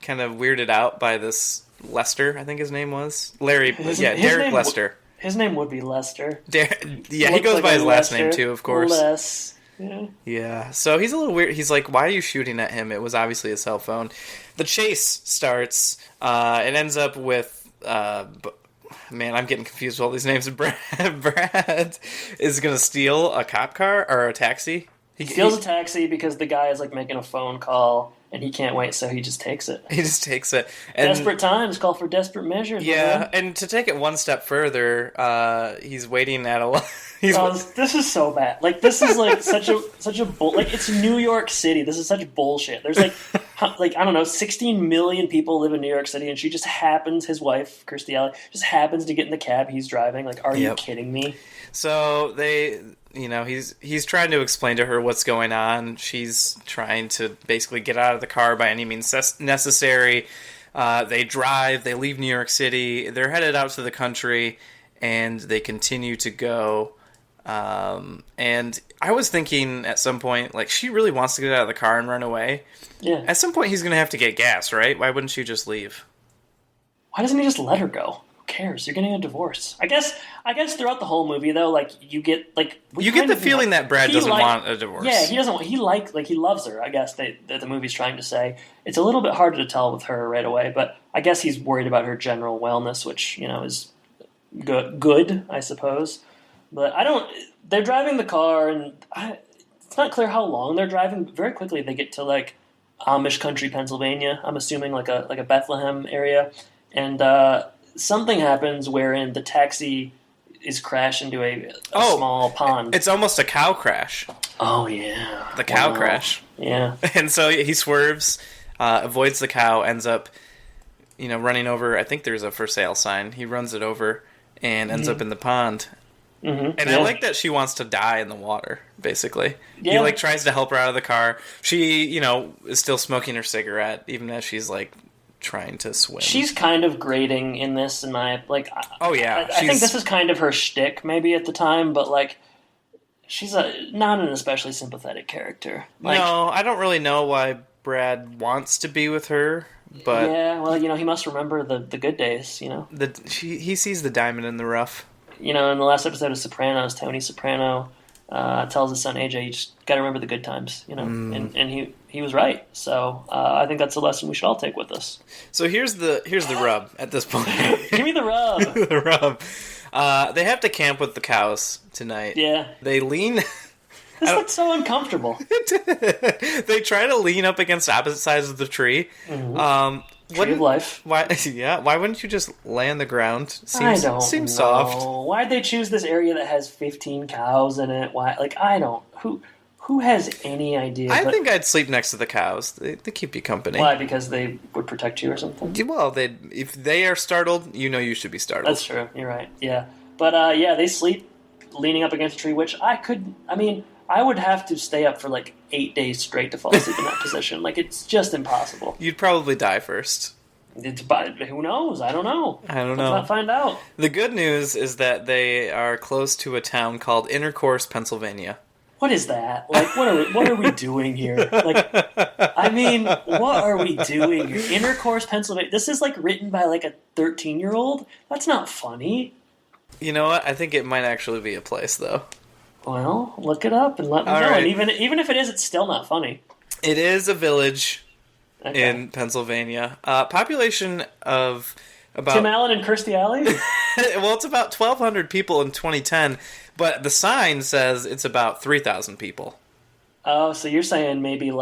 Speaker 2: kind of weirded out by this Lester, I think his name was. Derek Lester.
Speaker 1: His name would be Lester.
Speaker 2: He goes by his last name too, of course. Yeah. So he's a little weird. He's like, why are you shooting at him? It was obviously a cell phone. The chase starts. It ends up with... man, I'm getting confused with all these names. Brad is going to steal a cop car or a taxi.
Speaker 1: He steals a taxi because the guy is like making a phone call and he can't wait, so he just takes it.
Speaker 2: He just takes it. And,
Speaker 1: desperate times call for desperate measures.
Speaker 2: Yeah, and to take it one step further, he's waiting at a...
Speaker 1: this is so bad. Like, this is like such a like, it's New York City. This is such bullshit. There's like I don't know, 16 million people live in New York City, and she just happens, his wife, Kirstie Alley, just happens to get in the cab he's driving. Like, are you kidding me?
Speaker 2: So they... he's trying to explain to her what's going on. She's trying to basically get out of the car by any means necessary. They drive. They leave New York City. They're headed out to the country, and they continue to go. And I was thinking at some point, like, she really wants to get out of the car and run away.
Speaker 1: Yeah.
Speaker 2: At some point, he's going to have to get gas, right? Why wouldn't she just leave?
Speaker 1: Why doesn't he just let her go? Who cares? You're getting a divorce. I guess throughout the whole movie, though, like, you get the
Speaker 2: feeling that Brad doesn't want a divorce.
Speaker 1: Yeah, he doesn't. He loves her. I guess that the movie's trying to say. It's a little bit harder to tell with her right away, but I guess he's worried about her general wellness, which is good, I suppose. But they're driving the car, and it's not clear how long they're driving. Very quickly, they get to like Amish country, Pennsylvania. I'm assuming like a Bethlehem area, and something happens wherein the taxi is crashed into a small pond.
Speaker 2: It's almost a cow crash.
Speaker 1: Oh yeah,
Speaker 2: the cow crash.
Speaker 1: Yeah,
Speaker 2: and so he swerves, avoids the cow, ends up, running over. I think there's a for sale sign. He runs it over and ends up in the pond.
Speaker 1: Mm-hmm.
Speaker 2: And I like that she wants to die in the water, basically.
Speaker 1: Yeah.
Speaker 2: He, tries to help her out of the car. She, is still smoking her cigarette, even as she's, trying to swim.
Speaker 1: She's kind of grating in this, in my,
Speaker 2: Oh, yeah.
Speaker 1: I think this is kind of her shtick, maybe, at the time, but, she's not an especially sympathetic character.
Speaker 2: No, I don't really know why Brad wants to be with her, but...
Speaker 1: Yeah, well, he must remember the good days,
Speaker 2: He sees the diamond in the rough.
Speaker 1: In the last episode of Sopranos, Tony Soprano tells his son AJ, you just got to remember the good times, and he was right. So I think that's a lesson we should all take with us.
Speaker 2: So here's the rub at this point.
Speaker 1: Give me the rub.
Speaker 2: The rub. They have to camp with the cows tonight.
Speaker 1: Yeah.
Speaker 2: They lean.
Speaker 1: This looks so uncomfortable.
Speaker 2: They try to lean up against opposite sides of the tree.
Speaker 1: Mm-hmm. Tree of life.
Speaker 2: Why? Yeah. Why wouldn't you just lay on the ground?
Speaker 1: I don't know.
Speaker 2: Seems soft.
Speaker 1: Why'd they choose this area that has 15 cows in it? Why? I don't. Who has any idea?
Speaker 2: I think I'd sleep next to the cows. They keep you company.
Speaker 1: Why? Because they would protect you or something?
Speaker 2: Well, if they are startled, you should be startled.
Speaker 1: That's true. You're right. Yeah. But they sleep leaning up against a tree, which I would have to stay up for 8 days straight to fall asleep in that position. It's just impossible.
Speaker 2: You'd probably die first.
Speaker 1: Who knows? I don't know.
Speaker 2: Let's
Speaker 1: not find out.
Speaker 2: The good news is that they are close to a town called Intercourse, Pennsylvania.
Speaker 1: What is that? What are we doing here? What are we doing here? Intercourse, Pennsylvania. This is written by a 13-year-old. That's not funny.
Speaker 2: You know what? I think it might actually be a place, though.
Speaker 1: Well, look it up and let me know.
Speaker 2: Right.
Speaker 1: And even if it is, it's still not funny.
Speaker 2: It is a village in Pennsylvania. Population of about...
Speaker 1: Tim Allen and Kirstie Alley?
Speaker 2: Well, it's about 1,200 people in 2010, but the sign says it's about 3,000 people.
Speaker 1: Oh, so you're saying maybe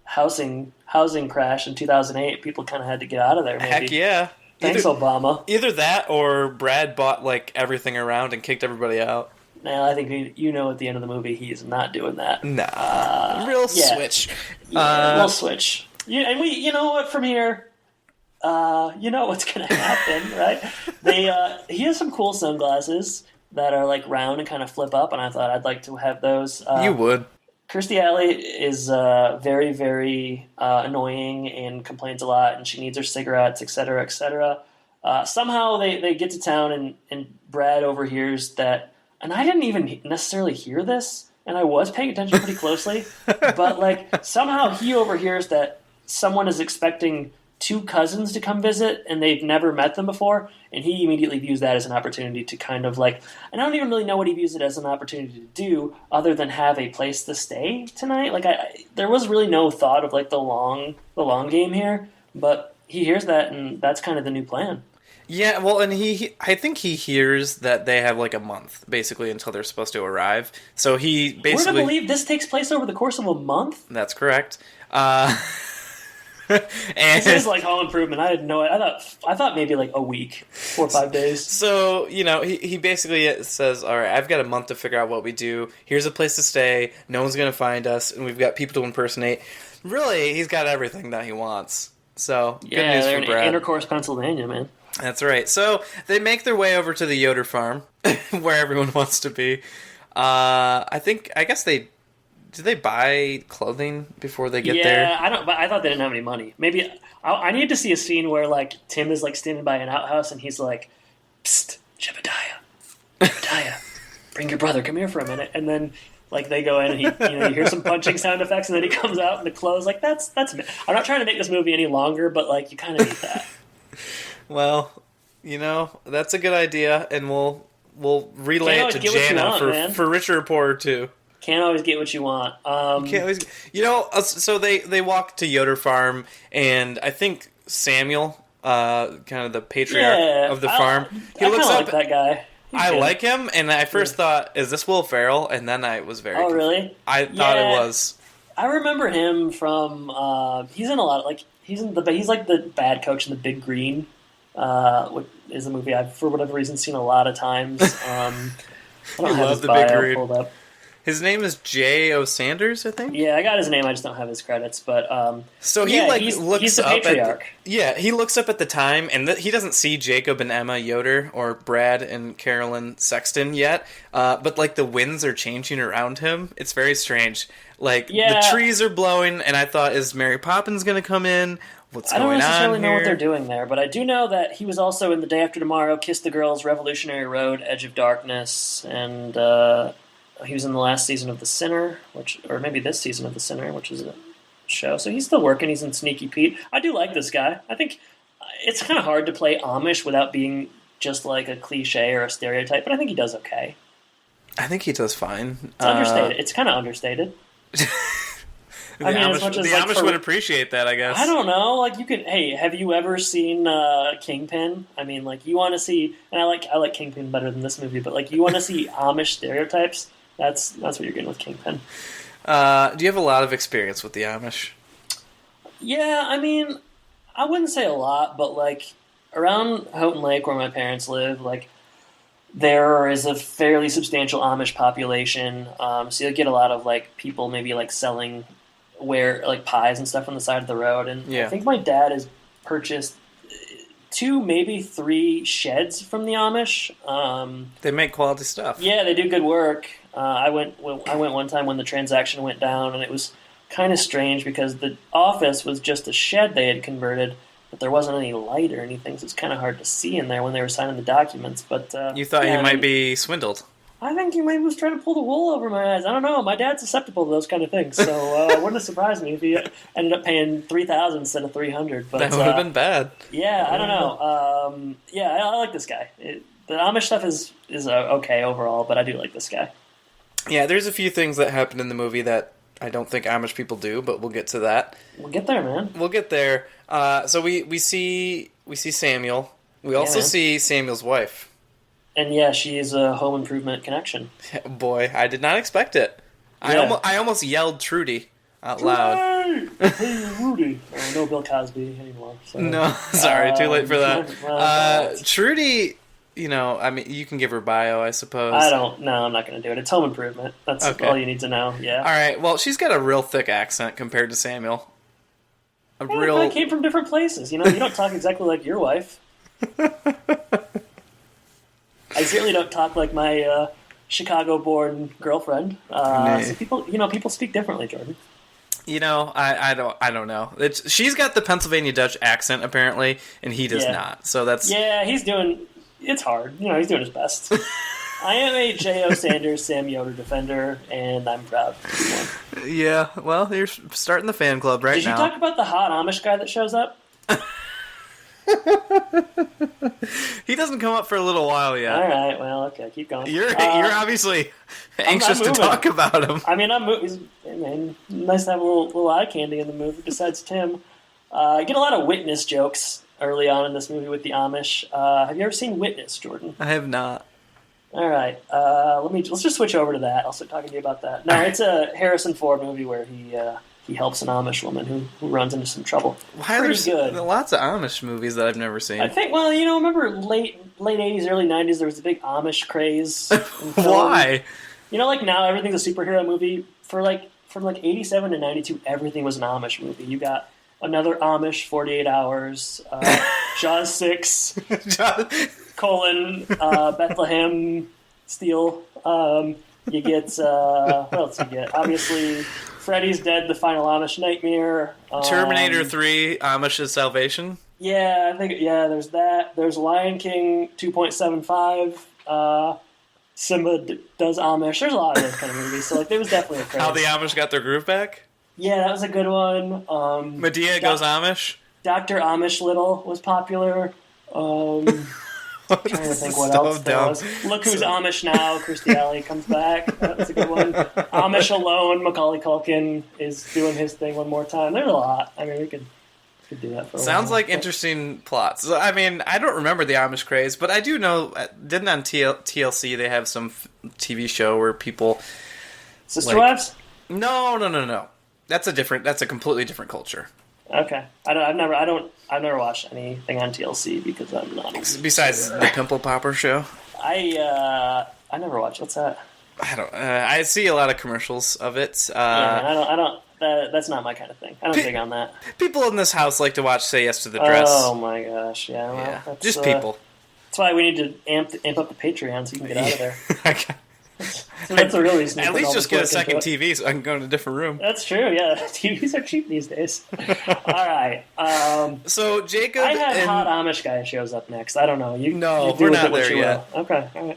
Speaker 1: housing crash in 2008, people kind of had to get out of there, maybe.
Speaker 2: Heck yeah.
Speaker 1: Thanks, Obama.
Speaker 2: Either that or Brad bought everything around and kicked everybody out.
Speaker 1: Now, I think at the end of the movie, he is not doing that.
Speaker 2: Nah. Switch.
Speaker 1: Yeah, we'll switch. Yeah, and you know what, from here, you know what's going to happen, right? He has some cool sunglasses that are round and kind of flip up, and I thought I'd like to have those.
Speaker 2: You would.
Speaker 1: Kirstie Alley is very, very annoying and complains a lot, and she needs her cigarettes, etc., etc. Somehow they get to town, and Brad overhears that. And I didn't even necessarily hear this, and I was paying attention pretty closely, but somehow he overhears that someone is expecting two cousins to come visit, and they've never met them before, and he immediately views that as an opportunity to kind of like, and I don't even really know what he views it as an opportunity to do, other than have a place to stay tonight. Like, there was really no thought of like the long game here, but he hears that, and that's kind of the new plan.
Speaker 2: Yeah, well, and I think he hears that they have like a month, basically, until they're supposed to arrive. So he basically...
Speaker 1: We're to believe this takes place over the course of a month?
Speaker 2: That's correct.
Speaker 1: This is like Home Improvement. I had no idea. I thought maybe like a week, 4 or 5 days.
Speaker 2: So, he basically says, all right, I've got a month to figure out what we do. Here's a place to stay. No one's going to find us, and we've got people to impersonate. Really, he's got everything that he wants. So, good news for Brad.
Speaker 1: Intercourse, Pennsylvania, man.
Speaker 2: That's right. So, they make their way over to the Yoder farm, where everyone wants to be. Do they buy clothing before they get there?
Speaker 1: Yeah, but I thought they didn't have any money. Maybe I need to see a scene where like Tim is like standing by an outhouse and he's like, "Psst, Jebediah, bring your brother. Come here for a minute." And then like they go in and you hear some punching sound effects, and then he comes out in the clothes. Like that's. I'm not trying to make this movie any longer, but like you kind of need that.
Speaker 2: Well, that's a good idea, and we'll relay it to Jana for richer or poorer too.
Speaker 1: Can't always get what you want.
Speaker 2: So they walk to Yoder Farm, and I think Samuel, kind of the patriarch of the farm,
Speaker 1: he looks up. Like that guy.
Speaker 2: I like him, and I first thought, "Is this Will Ferrell?" And then I was very.
Speaker 1: Oh, really?
Speaker 2: I thought it was.
Speaker 1: I remember him from. He's in a lot of like he's like the bad coach in The Big Green. Which is a movie I've for whatever reason seen a lot of times. I don't have his bio pulled up.
Speaker 2: His name is J.O. Sanders, I think.
Speaker 1: Yeah, I got his name. I just don't have his credits. But
Speaker 2: so he
Speaker 1: he's the patriarch.
Speaker 2: He looks up at the time, and he doesn't see Jacob and Emma Yoder or Brad and Carolyn Sexton yet. But like the winds are changing around him. It's very strange. Like the trees are blowing, and I thought, is Mary Poppins going to come in? What's going on here? I don't necessarily know what
Speaker 1: they're doing there, but I do know that he was also in The Day After Tomorrow, Kiss the Girls, Revolutionary Road, Edge of Darkness, and. He was in the last season of The Sinner, or maybe this season of The Sinner, which is a show. So he's still working. He's in Sneaky Pete. I do like this guy. I think it's kind of hard to play Amish without being just like a cliche or a stereotype, but I think he does okay.
Speaker 2: I think he does fine.
Speaker 1: It's understated. It's kind of understated.
Speaker 2: The Amish would appreciate that, I guess.
Speaker 1: I don't know. Like you could. Hey, have you ever seen Kingpin? I mean, like you want to see, and I like Kingpin better than this movie, but like you want to see Amish stereotypes. That's what you're getting with Kingpin.
Speaker 2: Do you have a lot of experience with the Amish?
Speaker 1: Yeah, I mean, I wouldn't say a lot, but like around Houghton Lake where my parents live, like there is a fairly substantial Amish population. So you'll get a lot of like people maybe like selling like pies and stuff on the side of the road. And I think my dad has purchased 2, maybe 3 sheds from the Amish.
Speaker 2: They make quality stuff.
Speaker 1: Yeah, they do good work. I went one time when the transaction went down, and it was kind of strange because the office was just a shed they had converted, but there wasn't any light or anything, so it's kind of hard to see in there when they were signing the documents. But
Speaker 2: you thought he might be swindled.
Speaker 1: I think he maybe was trying to pull the wool over my eyes. I don't know. My dad's susceptible to those kind of things, so it wouldn't have surprised me if he ended up paying $3,000 instead of $300. But
Speaker 2: that would have been bad.
Speaker 1: Yeah, I don't know. I like this guy. The Amish stuff is okay overall, but I do like this guy.
Speaker 2: Yeah, there's a few things that happen in the movie that I don't think Amish people do, but we'll get to that.
Speaker 1: We'll get there, man.
Speaker 2: We'll get there. So we see Samuel. We also see Samuel's wife.
Speaker 1: And yeah, she is a Home Improvement connection.
Speaker 2: Boy, I did not expect it. Yeah. I almost yelled Trudy out loud.
Speaker 1: Hey, Rudy. Oh, no Bill Cosby anymore. So.
Speaker 2: No, sorry, too late for that. Trudy, I mean, you can give her bio, I suppose.
Speaker 1: No, I'm not going to do it. It's Home Improvement. That's all you need to know, yeah.
Speaker 2: All right, well, she's got a real thick accent compared to Samuel.
Speaker 1: I came from different places, you don't talk exactly like your wife. I certainly don't talk like my Chicago-born girlfriend. So people speak differently, Jordan.
Speaker 2: I don't know. She's got the Pennsylvania Dutch accent apparently, and he does not. So that's
Speaker 1: it's hard. He's doing his best. I am a J.O. Sanders, Sam Yoder defender, and I'm proud.
Speaker 2: Yeah, well, you're starting the fan club right now.
Speaker 1: Did you talk about the hot Amish guy that shows up?
Speaker 2: He doesn't come up for a little while yet.
Speaker 1: All right, well, okay, keep going.
Speaker 2: You're obviously anxious to talk about him.
Speaker 1: I mean, nice to have a little eye candy in the movie besides Tim. You get a lot of Witness jokes early on in this movie with the Amish. Have you ever seen Witness, Jordan?
Speaker 2: I have not.
Speaker 1: All right, let's just switch over to that. I'll start talking to you about that. No, it's a Harrison Ford movie where he helps an Amish woman who runs into some trouble.
Speaker 2: Why are there lots of Amish movies that I've never seen?
Speaker 1: I think, remember late 80s, early 90s, there was a big Amish craze.
Speaker 2: Why?
Speaker 1: Like now everything's a superhero movie. From 87 to 92, everything was an Amish movie. You got another Amish 48 Hours, Jaws 6, Bethlehem Steel. You get, what else you get? Obviously, Freddy's Dead, The Final Amish Nightmare.
Speaker 2: Terminator 3, Amish's Salvation.
Speaker 1: Yeah, I think, there's that. There's Lion King 2.75. Simba does Amish. There's a lot of those kind of movies. So, there was definitely a craze.
Speaker 2: How the Amish got their groove back?
Speaker 1: Yeah, that was a good one.
Speaker 2: Medea goes Amish?
Speaker 1: Dr. Amish Little was popular. Trying to think what else there was. Look Who's Amish Now. Kirstie Alley comes back. That was a good one. Amish Alone. Macaulay Culkin is doing his thing one more time. There's a lot. I mean, we could do that for a while.
Speaker 2: Sounds like interesting plots. I mean, I don't remember the Amish craze, but I do know, didn't on TLC they have some TV show where people...
Speaker 1: Sister Wives?
Speaker 2: No. That's a completely different culture.
Speaker 1: Okay. I've never watched anything on TLC because I'm not.
Speaker 2: Besides the Pimple Popper show,
Speaker 1: I never watched. What's that?
Speaker 2: I don't. I see a lot of commercials of it.
Speaker 1: I don't. That's not my kind of thing. I don't dig on that.
Speaker 2: People in this house like to watch Say Yes to the Dress.
Speaker 1: Oh my gosh! Yeah. Well, that's,
Speaker 2: just people.
Speaker 1: That's why we need to amp up the Patreon so you can get out of there.
Speaker 2: Okay.
Speaker 1: So that's the real reason.
Speaker 2: At least just get a second TV so I can go in a different room.
Speaker 1: That's true, yeah. TVs are cheap these days. All right.
Speaker 2: So Jacob
Speaker 1: I had Hot Amish Guy shows up next. I don't know.
Speaker 2: No, we're not there yet.
Speaker 1: Okay, all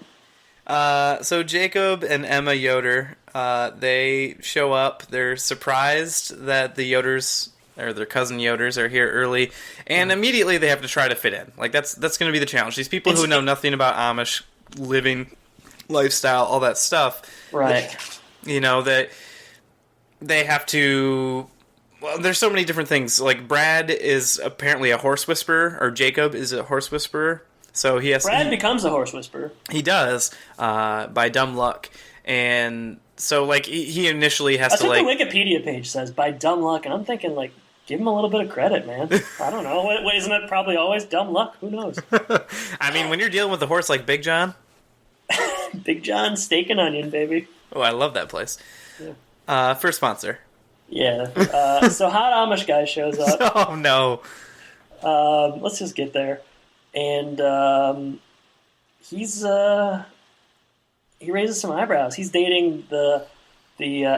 Speaker 1: right.
Speaker 2: So Jacob and Emma Yoder, they show up. They're surprised that the Yoders, or their cousin Yoders, are here early, and immediately they have to try to fit in. That's going to be the challenge. These people who know nothing about Amish living lifestyle, all that stuff.
Speaker 1: Right.
Speaker 2: That they have to... Well, there's so many different things. Like, Brad is apparently a horse whisperer, or Jacob is a horse whisperer. So Brad
Speaker 1: becomes a horse whisperer.
Speaker 2: He does, by dumb luck. And so, he initially has
Speaker 1: That's
Speaker 2: to,
Speaker 1: what the Wikipedia page says, by dumb luck. And I'm thinking, give him a little bit of credit, man. I don't know. Isn't it probably always dumb luck? Who knows?
Speaker 2: I mean, when you're dealing with a horse like Big John...
Speaker 1: Big John Steak and Onion, baby.
Speaker 2: Oh, I love that place. Yeah. First sponsor.
Speaker 1: Yeah. So Hot Amish Guy shows up.
Speaker 2: Oh, no.
Speaker 1: Let's just get there. And he raises some eyebrows. He's dating the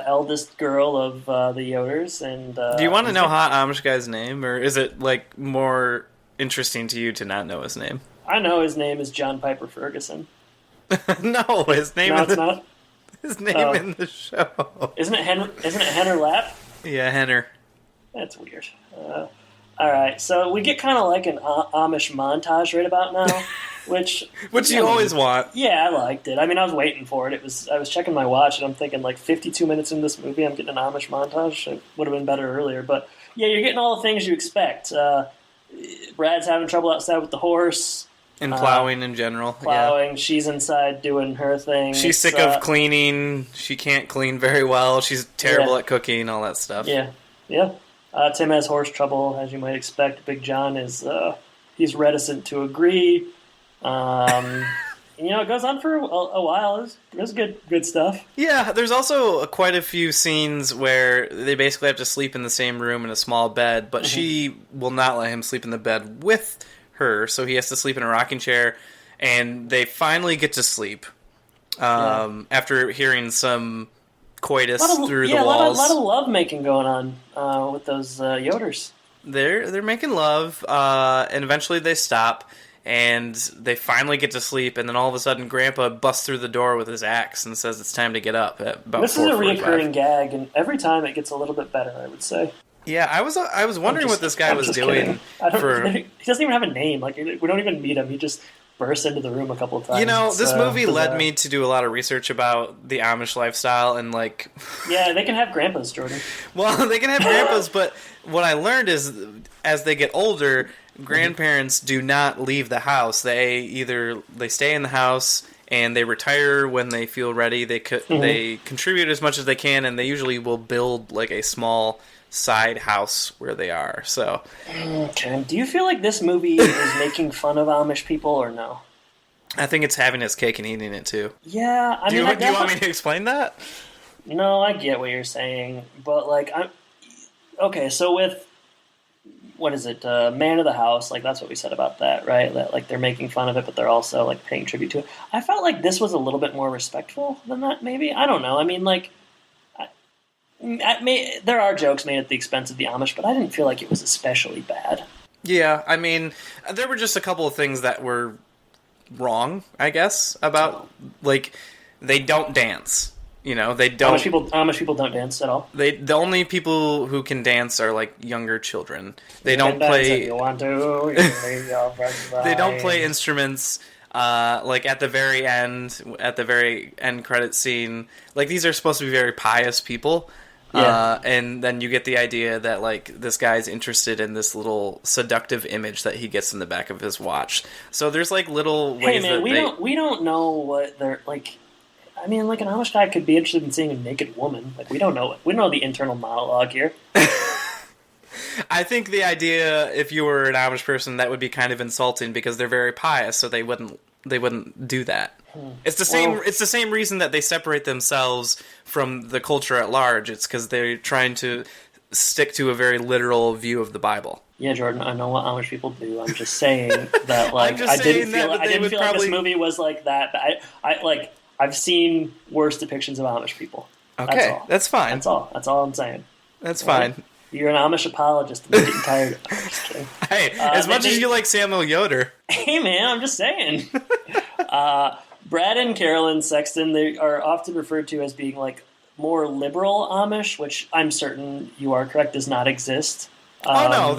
Speaker 1: eldest girl of the Yoders. And
Speaker 2: do you want to know Hot Amish Guy's name, or is it more interesting to you to not know his name?
Speaker 1: I know his name is John Piper Ferguson.
Speaker 2: No, his name.
Speaker 1: No, it's not.
Speaker 2: His name in the show.
Speaker 1: Isn't it Henner Lapp?
Speaker 2: Yeah, Henner.
Speaker 1: That's weird. All right, so we get kind of like an Amish montage right about now, which
Speaker 2: you always want.
Speaker 1: Yeah, I liked it. I mean, I was waiting for it. I was checking my watch, and I'm thinking 52 minutes into this movie, I'm getting an Amish montage. It would have been better earlier, but yeah, you're getting all the things you expect. Brad's having trouble outside with the horse.
Speaker 2: And plowing in general.
Speaker 1: Plowing.
Speaker 2: Yeah.
Speaker 1: She's inside doing her thing.
Speaker 2: She's sick of cleaning. She can't clean very well. She's terrible at cooking, all that stuff.
Speaker 1: Yeah. Yeah. Tim has horse trouble, as you might expect. Big John is he's reticent to agree. It goes on for a while. It was good stuff.
Speaker 2: Yeah, there's also quite a few scenes where they basically have to sleep in the same room in a small bed, but she will not let him sleep in the bed with her, so he has to sleep in a rocking chair, and they finally get to sleep after hearing some coitus through the walls.
Speaker 1: A lot of love making going on with those Yoders.
Speaker 2: They're making love, and eventually they stop, and they finally get to sleep, and then all of a sudden Grandpa busts through the door with his axe and says it's time to get up at about
Speaker 1: This is a recurring gag, and every time it gets a little bit better, I would say.
Speaker 2: Yeah, I was wondering what this guy was doing.
Speaker 1: He doesn't even have a name. Like, we don't even meet him. He just bursts into the room a couple of times.
Speaker 2: You know, this movie led me to do a lot of research about the Amish lifestyle and, like...
Speaker 1: Yeah, they can have grandpas, Jordan.
Speaker 2: Well, they can have grandpas, but what I learned is as they get older, grandparents do not leave the house. They stay in the house and they retire when they feel ready. They contribute as much as they can, and they usually will build, like, a small side house where they are. So,
Speaker 1: okay. Do you feel like this movie is making fun of Amish people or no?
Speaker 2: I think it's having its cake and eating it too.
Speaker 1: Yeah,
Speaker 2: do you want me to explain that?
Speaker 1: No, I get what you're saying, but like, okay. So with what is it, Man of the House? Like, that's what we said about that, right? That like they're making fun of it, but they're also like paying tribute to it. I felt like this was a little bit more respectful than that. Maybe, I don't know. I mean, like. There are jokes made at the expense of the Amish, but I didn't feel like it was especially bad.
Speaker 2: Yeah, I mean, there were just a couple of things that were wrong, I guess, about, like, they don't dance. You know, they don't...
Speaker 1: Amish people don't dance at all?
Speaker 2: The only people who can dance are, like, younger children. They don't play...
Speaker 1: If you want to,
Speaker 2: they don't play instruments... like at the very end credit scene, like these are supposed to be very pious people. Yeah. And then you get the idea that like this guy's interested in this little seductive image that he gets in the back of his watch. So there's like little ways that
Speaker 1: we don't know what they're like. I mean, like an Amish guy could be interested in seeing a naked woman. Like we don't know the internal monologue here.
Speaker 2: I think the idea, if you were an Amish person, that would be kind of insulting because they're very pious, so they wouldn't do that. It's the same. Well, it's the same reason that they separate themselves from the culture at large. It's because they're trying to stick to a very literal view of the Bible.
Speaker 1: Yeah, Jordan, I know what Amish people do. I'm just saying that, like, I didn't feel like this movie was like that. I've seen worse depictions of Amish people.
Speaker 2: Okay, that's fine.
Speaker 1: That's all I'm saying.
Speaker 2: That's fine.
Speaker 1: You're an Amish apologist. I'm getting tired. I'm just kidding.
Speaker 2: Hey, as much as you like Samuel Yoder.
Speaker 1: Hey, man, I'm just saying. Brad and Carolyn Sexton, they are often referred to as being like more liberal Amish, which I'm certain you are correct does not exist.
Speaker 2: There's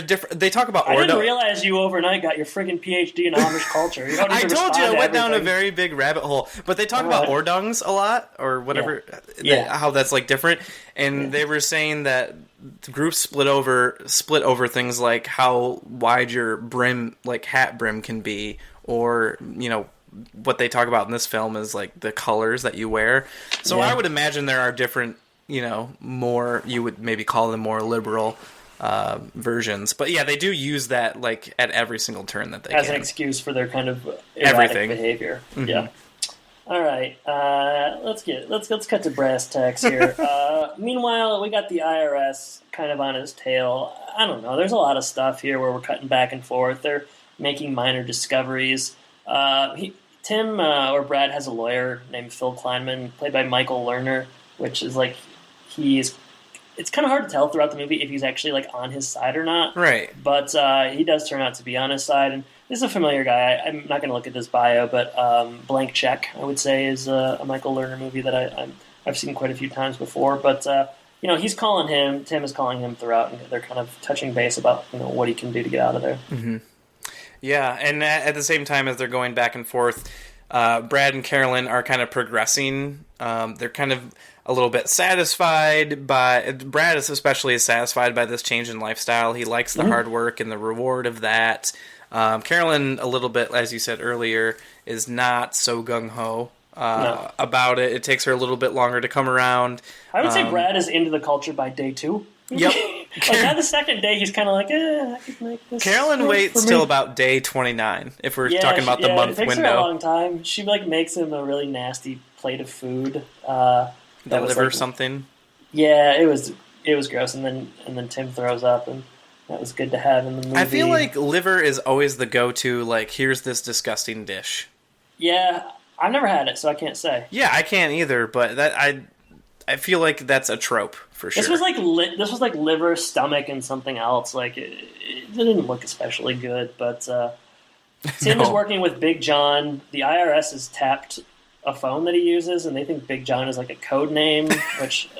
Speaker 2: different. They talk about.
Speaker 1: I didn't realize you overnight got your friggin' PhD in Amish culture.
Speaker 2: I told you I went down a very big rabbit hole. But they talk about Ordungs a lot, or whatever.
Speaker 1: Yeah.
Speaker 2: How that's like different, and they were saying that the groups split over things like how wide your brim, like hat brim, can be, or what they talk about in this film is like the colors that you wear. So I would imagine there are different. More, you would maybe call them more liberal versions. But yeah, they do use that like at every single turn that they
Speaker 1: as
Speaker 2: can.
Speaker 1: An excuse for their kind of erratic behavior. Mm-hmm. Yeah. All right, let's cut to brass tacks here. Meanwhile, we got the IRS kind of on his tail. I don't know. There's a lot of stuff here where we're cutting back and forth. They're making minor discoveries. Tim or Brad has a lawyer named Phil Kleinman, played by Michael Lerner, which is like it's kind of hard to tell throughout the movie if he's actually like on his side or not.
Speaker 2: Right.
Speaker 1: But he does turn out to be on his side, and this is a familiar guy. I'm not going to look at this bio, but Blank Check, I would say, is a Michael Lerner movie that I've seen quite a few times before. But he's calling him. Tim is calling him throughout, and they're kind of touching base about what he can do to get out of there.
Speaker 2: Mm-hmm. Yeah, and at the same time as they're going back and forth, Brad and Carolyn are kind of progressing. They're kind of a little bit satisfied by... Brad is especially satisfied by this change in lifestyle. He likes the hard work and the reward of that. Carolyn, a little bit, as you said earlier, is not so gung-ho about it. It takes her a little bit longer to come around.
Speaker 1: I would say Brad is into the culture by day 2.
Speaker 2: Yep.
Speaker 1: Like, on the second day, he's kind of like, I could make this.
Speaker 2: Carolyn waits till about day 29, if we're talking about the month window.
Speaker 1: It takes her a long time. She makes him a really nasty plate of food.
Speaker 2: The liver something.
Speaker 1: Yeah, it was gross, and then Tim throws up, and that was good to have in the movie.
Speaker 2: I feel like liver is always the go-to, like, here's this disgusting dish.
Speaker 1: Yeah, I've never had it, so I can't say.
Speaker 2: Yeah, I can't either, but I feel like that's a trope for sure.
Speaker 1: This was like liver, stomach, and something else. Like it didn't look especially good, but Tim is working with Big John. The IRS is tapped a phone that he uses, and they think Big John is like a code name, which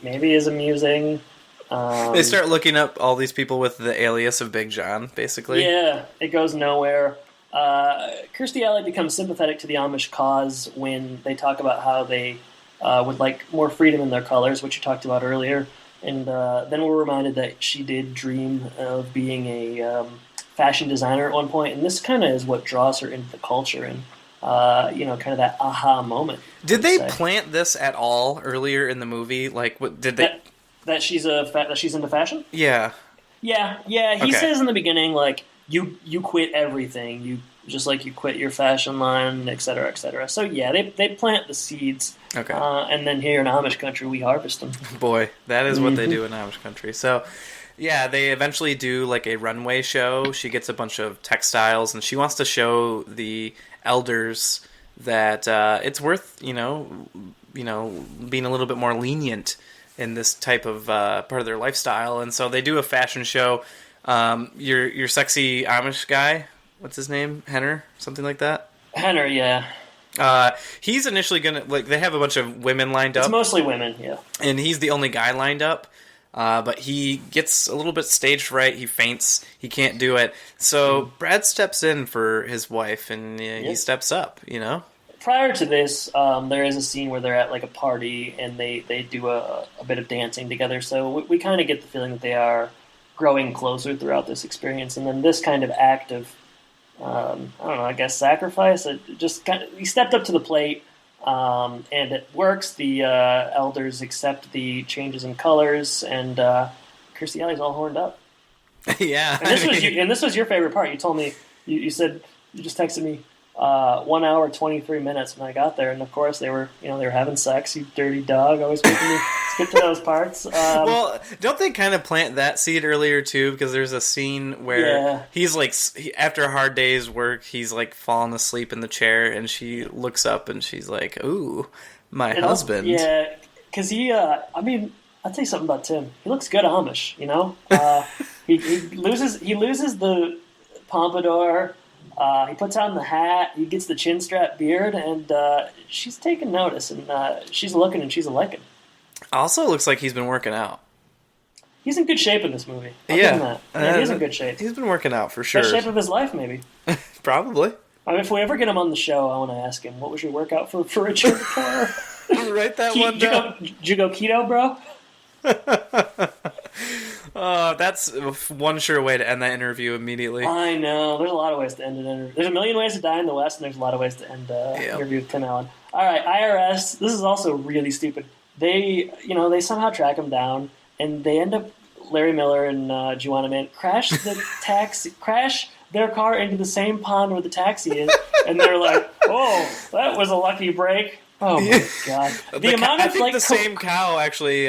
Speaker 1: maybe is amusing.
Speaker 2: They start looking up all these people with the alias of Big John, basically.
Speaker 1: Yeah, it goes nowhere. Kirstie Alley becomes sympathetic to the Amish cause when they talk about how they would like more freedom in their colors, which you talked about earlier. And then we're reminded that she did dream of being a fashion designer at one point, and this kind of is what draws her into the culture and, kind of that aha moment.
Speaker 2: Did they plant this at all earlier in the movie? Like, what did they...
Speaker 1: That she's that she's into fashion? Yeah. Yeah. He says in the beginning, like, you quit everything. You just like you quit your fashion line, et cetera, et cetera. So yeah, they plant the seeds. Okay. And then here in Amish country, we harvest them.
Speaker 2: Boy, that is what they do in Amish country. So yeah, they eventually do like a runway show. She gets a bunch of textiles, and she wants to show the elders that it's worth being a little bit more lenient in this type of part of their lifestyle. And so they do a fashion show. Your sexy Amish guy, what's his name? Henner? Something like that?
Speaker 1: Henner, yeah.
Speaker 2: He's initially gonna, like, they have a bunch of women lined up.
Speaker 1: It's mostly women, yeah.
Speaker 2: And he's the only guy lined up. But he gets a little bit stage fright. He faints. He can't do it. So Brad steps in for his wife, and he steps up,
Speaker 1: Prior to this, there is a scene where they're at like a party and they do a bit of dancing together. So we kind of get the feeling that they are growing closer throughout this experience. And then this kind of act of, I guess sacrifice. It just he stepped up to the plate, and it works. The elders accept the changes in colors, and Kirstie Alley's all horned up.
Speaker 2: Yeah,
Speaker 1: and this was your favorite part. You told me you said you just texted me. 1 hour 23 minutes when I got there, and of course they were having sex. You dirty dog, always making me skip to those parts.
Speaker 2: Well, don't they kind of plant that seed earlier too? Because there's a scene where he's like, after a hard day's work, he's like falling asleep in the chair, and she looks up and she's like, "Ooh, my husband."
Speaker 1: Yeah, because I'll tell you something about Tim. He looks good Amish, he loses the pompadour. He puts on the hat, he gets the chin strap beard, and she's taking notice, and she's looking and she's a licking.
Speaker 2: Also looks like he's been working out.
Speaker 1: He's in good shape in this movie. I'll give him that. Yeah, he's in good shape.
Speaker 2: He's been working out for sure.
Speaker 1: Best shape of his life, maybe.
Speaker 2: Probably.
Speaker 1: If we ever get him on the show, I want to ask him, what was your workout for Richard?
Speaker 2: Write that one down.
Speaker 1: Did you go keto, bro?
Speaker 2: That's one sure way to end that interview immediately.
Speaker 1: I know. There's a lot of ways to end an interview. There's a million ways to die in the West, and there's a lot of ways to end an interview with Tim Allen. All right, IRS. This is also really stupid. They somehow track him down, and they end up, Larry Miller and Juana Man crash their car into the same pond where the taxi is, and they're like, "Oh, that was a lucky break." Oh my god!
Speaker 2: The same cow actually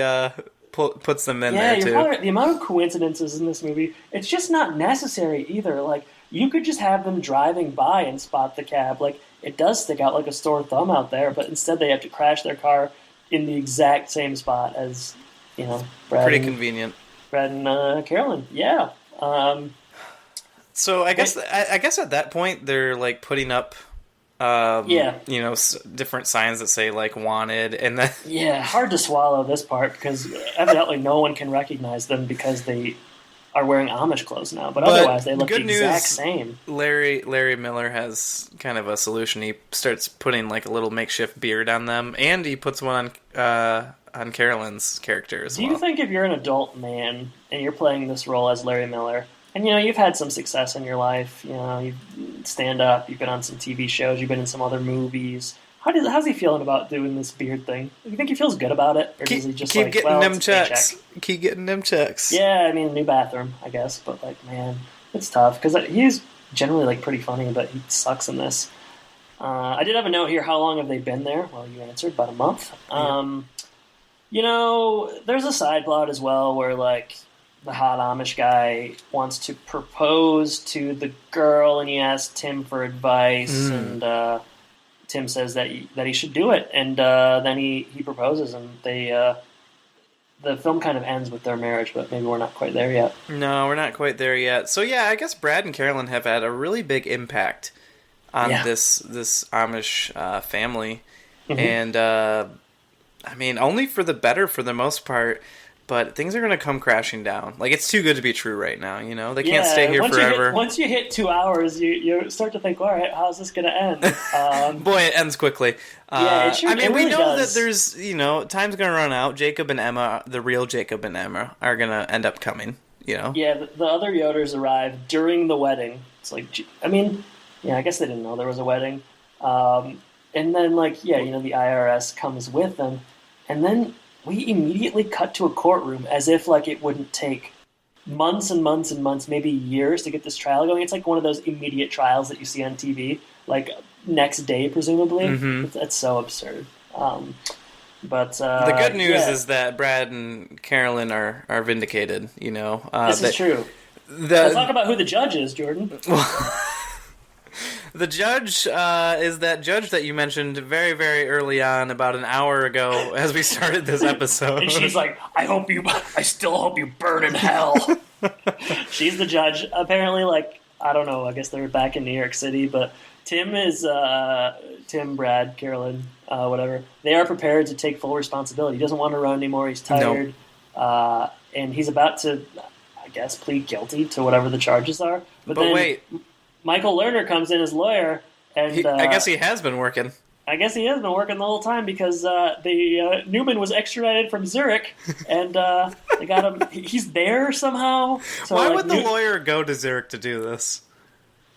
Speaker 2: puts them in there too.
Speaker 1: Yeah, the amount of coincidences in this movie, it's just not necessary either. Like, you could just have them driving by and spot the cab. Like, it does stick out like a sore thumb out there, but instead they have to crash their car in the exact same spot as, Brad.
Speaker 2: Pretty convenient.
Speaker 1: Brad and Carolyn. Yeah.
Speaker 2: So I guess at that point they're like putting up different signs that say like wanted, and then
Speaker 1: hard to swallow this part because evidently no one can recognize them because they are wearing Amish clothes now, but otherwise they look the exact same.
Speaker 2: Larry Miller has kind of a solution. He starts putting like a little makeshift beard on them, and he puts one on Carolyn's character as well.
Speaker 1: Do you think if you're an adult man and you're playing this role as Larry Miller, and you've had some success in your life, you stand up, you've been on some TV shows, you've been in some other movies. How's he feeling about doing this beard thing? Do you think he feels good about it, or does he just
Speaker 2: keep getting them checks? Keep getting them checks.
Speaker 1: Yeah, new bathroom, I guess, but man, it's tough because he's generally pretty funny, but he sucks in this. I did have a note here. How long have they been there? Well, you answered about a month. There's a side plot as well where the hot Amish guy wants to propose to the girl, and he asks Tim for advice, and Tim says that he should do it, and then he proposes, and the film kind of ends with their marriage, but maybe we're not quite there yet.
Speaker 2: No, we're not quite there yet. So yeah, I guess Brad and Carolyn have had a really big impact on this Amish family. and I mean, only for the better for the most part. But things are going to come crashing down. Like, it's too good to be true right now, you know? They can't stay here forever.
Speaker 1: Once you hit 2 hours, you start to think, all right, how's this going to end?
Speaker 2: Boy, it ends quickly.
Speaker 1: Yeah, it sure,
Speaker 2: I mean,
Speaker 1: really
Speaker 2: we know
Speaker 1: does.
Speaker 2: that there's, time's going to run out. Jacob and Emma, the real Jacob and Emma, are going to end up coming,
Speaker 1: Yeah, the other Yoders arrive during the wedding. It's like, I mean, I guess they didn't know there was a wedding. And then, the IRS comes with them. And then we immediately cut to a courtroom as if, it wouldn't take months and months and months, maybe years to get this trial going. It's like one of those immediate trials that you see on TV, next day, presumably.
Speaker 2: Mm-hmm.
Speaker 1: It's so absurd. But
Speaker 2: the good news is that Brad and Carolyn are vindicated,
Speaker 1: This is true. Let's talk about who the judge is, Jordan.
Speaker 2: The judge is that judge that you mentioned very, very early on, about an hour ago, as we started this episode.
Speaker 1: And she's like, I still hope you burn in hell. She's the judge. Apparently, I don't know, I guess they're back in New York City, but Tim, Brad, Carolyn, whatever, they are prepared to take full responsibility. He doesn't want to run anymore. He's tired. Nope. And he's about to, I guess, plead guilty to whatever the charges are. But then
Speaker 2: wait.
Speaker 1: Michael Lerner comes in as lawyer, and
Speaker 2: I guess he has been working.
Speaker 1: I guess he has been working the whole time because Newman was extradited from Zurich, and they got him. He's there somehow. So,
Speaker 2: why would the lawyer go to Zurich to do this?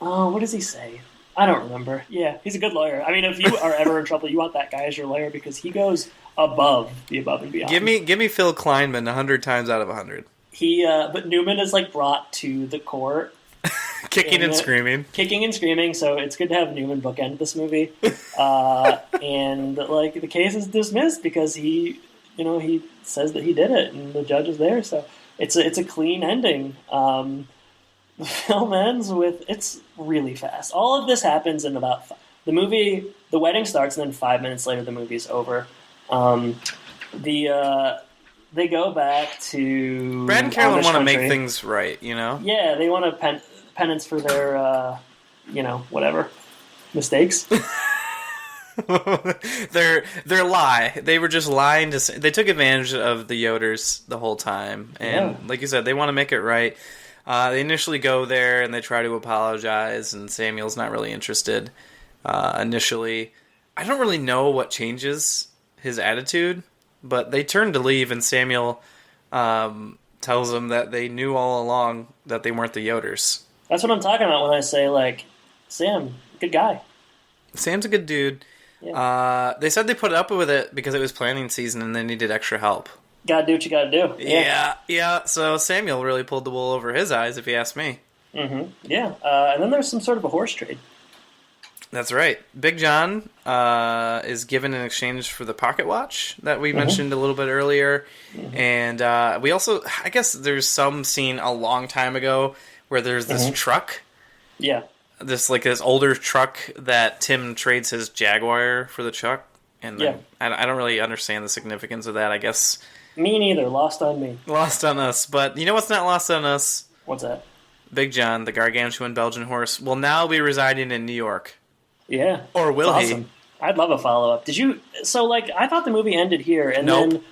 Speaker 1: Oh, what does he say? I don't remember. Yeah, he's a good lawyer. I mean, if you are ever in trouble, you want that guy as your lawyer because he goes above and beyond.
Speaker 2: Give me Phil Kleinman 100 times out of 100.
Speaker 1: But Newman is brought to the court.
Speaker 2: Kicking and screaming. So it's good to have Newman bookend this movie. And the case is dismissed because he says that he did it, and the judge is there. So it's a clean ending. The film ends with, it's really fast. All of this happens in about the wedding starts, and then 5 minutes later the movie's over. They go back to Brad and Carolyn want to make
Speaker 1: country.
Speaker 2: things right,
Speaker 1: Yeah, they want to penance for their, whatever mistakes.
Speaker 2: their lie. They were just lying to. They took advantage of the Yoders the whole time, and like you said, they want to make it right. They initially go there and they try to apologize, and Samuel's not really interested. Initially, I don't really know what changes his attitude, but they turn to leave, and Samuel tells them that they knew all along that they weren't the Yoders.
Speaker 1: That's what I'm talking about when I say, Sam, good guy.
Speaker 2: Sam's a good dude. Yeah. They said they put up with it because it was planning season and they needed extra help.
Speaker 1: Gotta do what you gotta do.
Speaker 2: Yeah. So Samuel really pulled the wool over his eyes, if you ask me.
Speaker 1: Mm-hmm. Yeah. And then there's some sort of a horse trade.
Speaker 2: That's right. Big John is given in exchange for the pocket watch that we mentioned a little bit earlier. Mm-hmm. And we also, I guess there's some scene a long time ago where there's this truck.
Speaker 1: Yeah.
Speaker 2: This older truck that Tim trades his Jaguar for the truck. And I don't really understand the significance of that, I guess.
Speaker 1: Me neither. Lost on me.
Speaker 2: Lost on us. But you know what's not lost on us?
Speaker 1: What's that?
Speaker 2: Big John, the gargantuan Belgian horse, will now be residing in New York.
Speaker 1: Yeah.
Speaker 2: Or will he?
Speaker 1: Awesome. I'd love a follow-up. Did you... So, I thought the movie ended here, and then...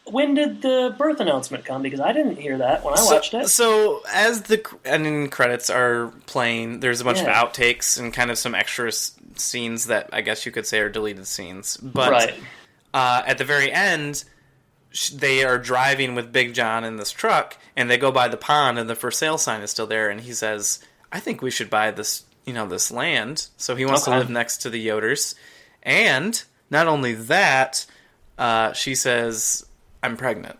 Speaker 1: When did the birth announcement come? Because I didn't hear that when I watched it.
Speaker 2: So, as the ending credits are playing, there's a bunch of outtakes and kind of some extra scenes that I guess you could say are deleted scenes. But at the very end, they are driving with Big John in this truck, and they go by the pond, and the for sale sign is still there, and he says, I think we should buy this, this land. So he wants to live next to the Yoders. And not only that, she says... I'm pregnant.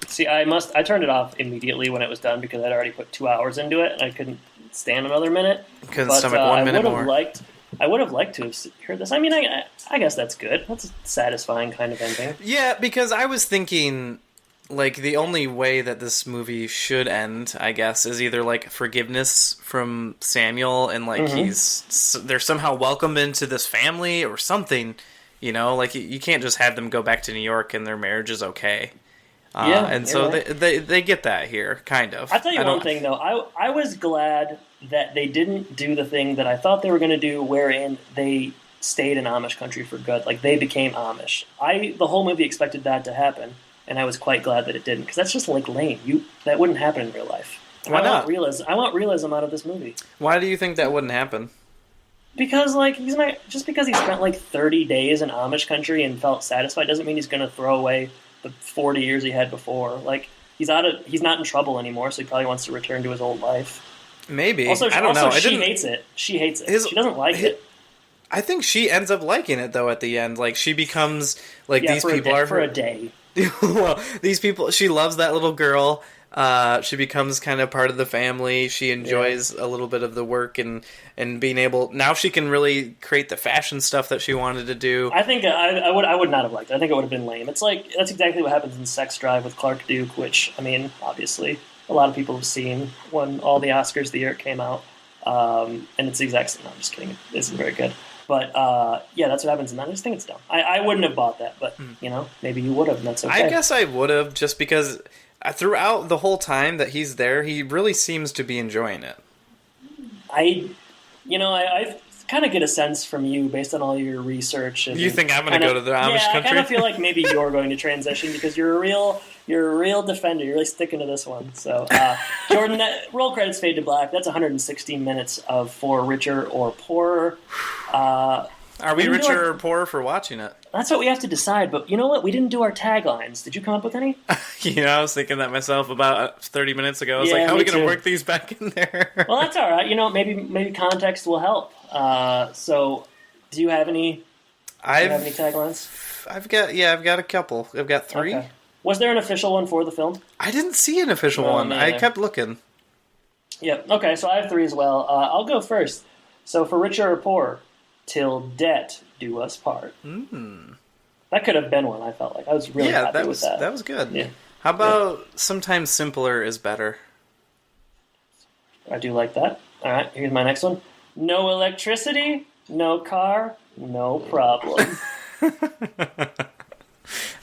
Speaker 1: See, I turned it off immediately when it was done because I'd already put 2 hours into it and I couldn't stand another minute.
Speaker 2: Couldn't stomach 1 minute more.
Speaker 1: I would have liked to have heard this. I mean, I guess that's good. That's a satisfying kind of ending.
Speaker 2: Yeah, because I was thinking, the only way that this movie should end, I guess, is either, forgiveness from Samuel and, they're somehow welcomed into this family or something. You can't just have them go back to New York and their marriage is okay. And so they get that here, kind of.
Speaker 1: I'll tell you one thing, though. I was glad that they didn't do the thing that I thought they were going to do, wherein they stayed in Amish country for good. Like, they became Amish. The whole movie expected that to happen, and I was quite glad that it didn't, because that's just, like, lame. That wouldn't happen in real life.
Speaker 2: Why not?
Speaker 1: I want realism out of this movie.
Speaker 2: Why do you think that wouldn't happen?
Speaker 1: Because, like, just because he spent, like, 30 days in Amish country and felt satisfied doesn't mean he's going to throw away the 40 years he had before. Like, he's not in trouble anymore, so he probably wants to return to his old life.
Speaker 2: Maybe.
Speaker 1: Also,
Speaker 2: I don't know.
Speaker 1: She hates it. She hates it. She doesn't like it.
Speaker 2: I think she ends up liking it, though, at the end. Like, she becomes, like, these people are...
Speaker 1: For a day.
Speaker 2: Well, these people... She loves that little girl. She becomes kind of part of the family. She enjoys a little bit of the work and being able... Now she can really create the fashion stuff that she wanted to do.
Speaker 1: I think I would not have liked it. I think it would have been lame. It's like, that's exactly what happens in Sex Drive with Clark Duke, which, I mean, obviously, a lot of people have seen when all the Oscars the year it came out. And it's the exact same. No, I'm just kidding. It isn't very good. But, yeah, that's what happens in that. I just think it's dumb. I wouldn't have bought that, but, you know, maybe you would have, and that's okay.
Speaker 2: I guess I would have, just because... Throughout the whole time that he's there, he really seems to be enjoying it. I
Speaker 1: kind of get a sense from you based on all your research. And
Speaker 2: you think I'm going to go to the Amish country?
Speaker 1: I kind of feel like maybe you're going to transition because you're a real defender. You're really sticking to this one. So, Jordan, roll credits fade to black. That's 116 minutes of For Richer or Poorer.
Speaker 2: Are we richer or poorer for watching it?
Speaker 1: That's what we have to decide. But you know what? We didn't do our taglines. Did you come up with any?
Speaker 2: I was thinking that myself about 30 minutes ago. I was like, how are we going to work these back in there?
Speaker 1: Well, that's all right. You know, maybe context will help. So, do you have any? Have any taglines?
Speaker 2: I've got a couple. I've got 3.
Speaker 1: Okay. Was there an official one for the film?
Speaker 2: I didn't see an official one. I kept looking.
Speaker 1: Yep. Okay, so I have 3 as well. I'll go first. So, For Richer or Poorer, till debt do us part. That could have been one. I felt like I was really happy with that.
Speaker 2: That was good.
Speaker 1: Yeah.
Speaker 2: How about sometimes simpler is better?
Speaker 1: I do like that. All right, here's my next one. No electricity, no car, no problem.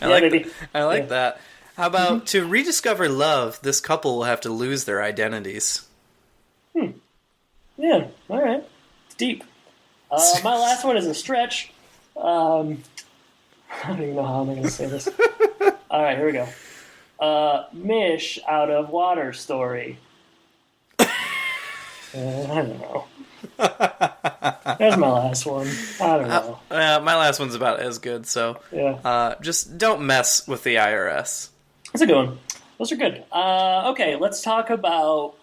Speaker 2: I like that. How about to rediscover love, this couple will have to lose their identities?
Speaker 1: Yeah, all right. It's deep. My last one is a stretch. I don't even know how I'm going to say this. All right, here we go. Mish out of water story. I don't know. There's my last one. I don't know.
Speaker 2: My last one's about as good, so just don't mess with the IRS.
Speaker 1: That's a good one. Those are good. Okay, let's talk about,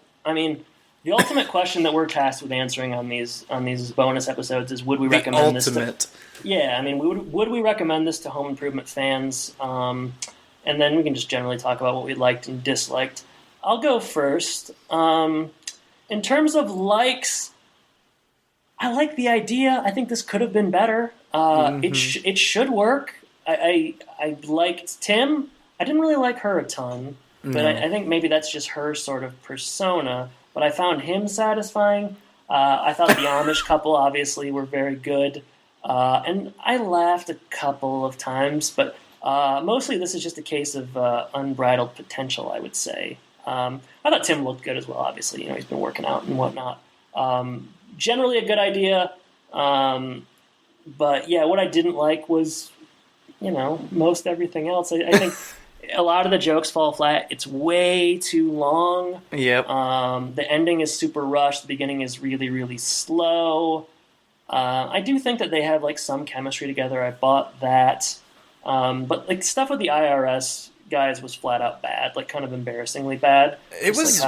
Speaker 1: the ultimate question that we're tasked with answering on these bonus episodes is: would we recommend this? Would we recommend this to home improvement fans? And then we can just generally talk about what we liked and disliked. I'll go first. In terms of likes, I like the idea. I think this could have been better. It should work. I liked Tim. I didn't really like her a ton, but I think maybe that's just her sort of persona. But I found him satisfying. I thought the Amish couple obviously were very good. And I laughed a couple of times, but mostly this is just a case of unbridled potential, I would say. I thought Tim looked good as well, obviously. He's been working out and whatnot. Generally a good idea. But yeah, what I didn't like was, most everything else. I think a lot of the jokes fall flat. It's way too long.
Speaker 2: Yep.
Speaker 1: The ending is super rushed. The beginning is really, really slow. I do think that they have some chemistry together. I bought that. But stuff with the IRS guys was flat out bad, kind of embarrassingly bad.
Speaker 2: It was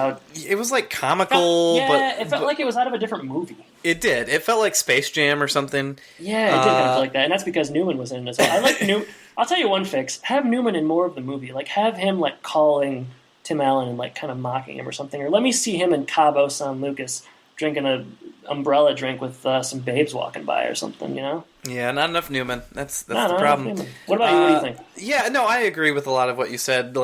Speaker 2: comical.
Speaker 1: It felt like it was out of a different movie.
Speaker 2: It did. It felt like Space Jam or something.
Speaker 1: Yeah, it did kind of feel like that, and that's because Newman was in it as well. I like Newman. I'll tell you one fix: have Newman in more of the movie. Have him calling Tim Allen and kind of mocking him or something. Or let me see him in Cabo San Lucas drinking an umbrella drink with some babes walking by or something.
Speaker 2: Yeah, not enough Newman. That's the problem.
Speaker 1: What about you? What do you think?
Speaker 2: Yeah, no, I agree with a lot of what you said.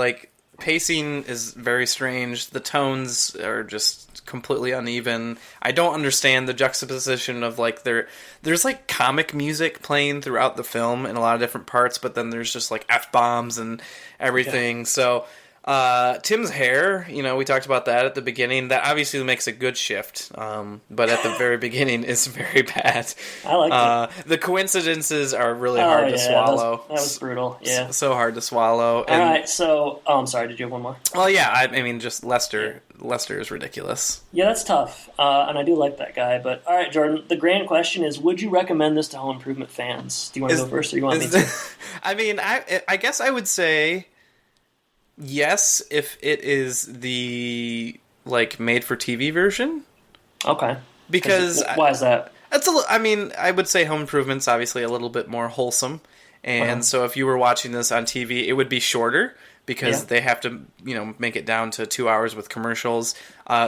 Speaker 2: Pacing is very strange. The tones are just completely uneven. I don't understand the juxtaposition of there's comic music playing throughout the film in a lot of different parts, but then there's just F-bombs and everything. Yeah. So Tim's hair, we talked about that at the beginning. That obviously makes a good shift, but at the very beginning is very bad.
Speaker 1: I like it.
Speaker 2: The coincidences are really hard to swallow.
Speaker 1: That was brutal. Yeah,
Speaker 2: so hard to swallow.
Speaker 1: All right, so I'm sorry. Did you have one more?
Speaker 2: Well, yeah. I mean, just Lester. Lester is ridiculous.
Speaker 1: Yeah, that's tough, and I do like that guy. But all right, Jordan. The grand question is: would you recommend this to Home Improvement fans? Do you want to go first, or do you want me to?
Speaker 2: I mean, I guess I would say. Yes, if it is the made-for-TV version.
Speaker 1: Okay.
Speaker 2: Because
Speaker 1: why is that?
Speaker 2: I would say Home Improvement's obviously a little bit more wholesome, and so if you were watching this on TV, it would be shorter because they have to, make it down to 2 hours with commercials.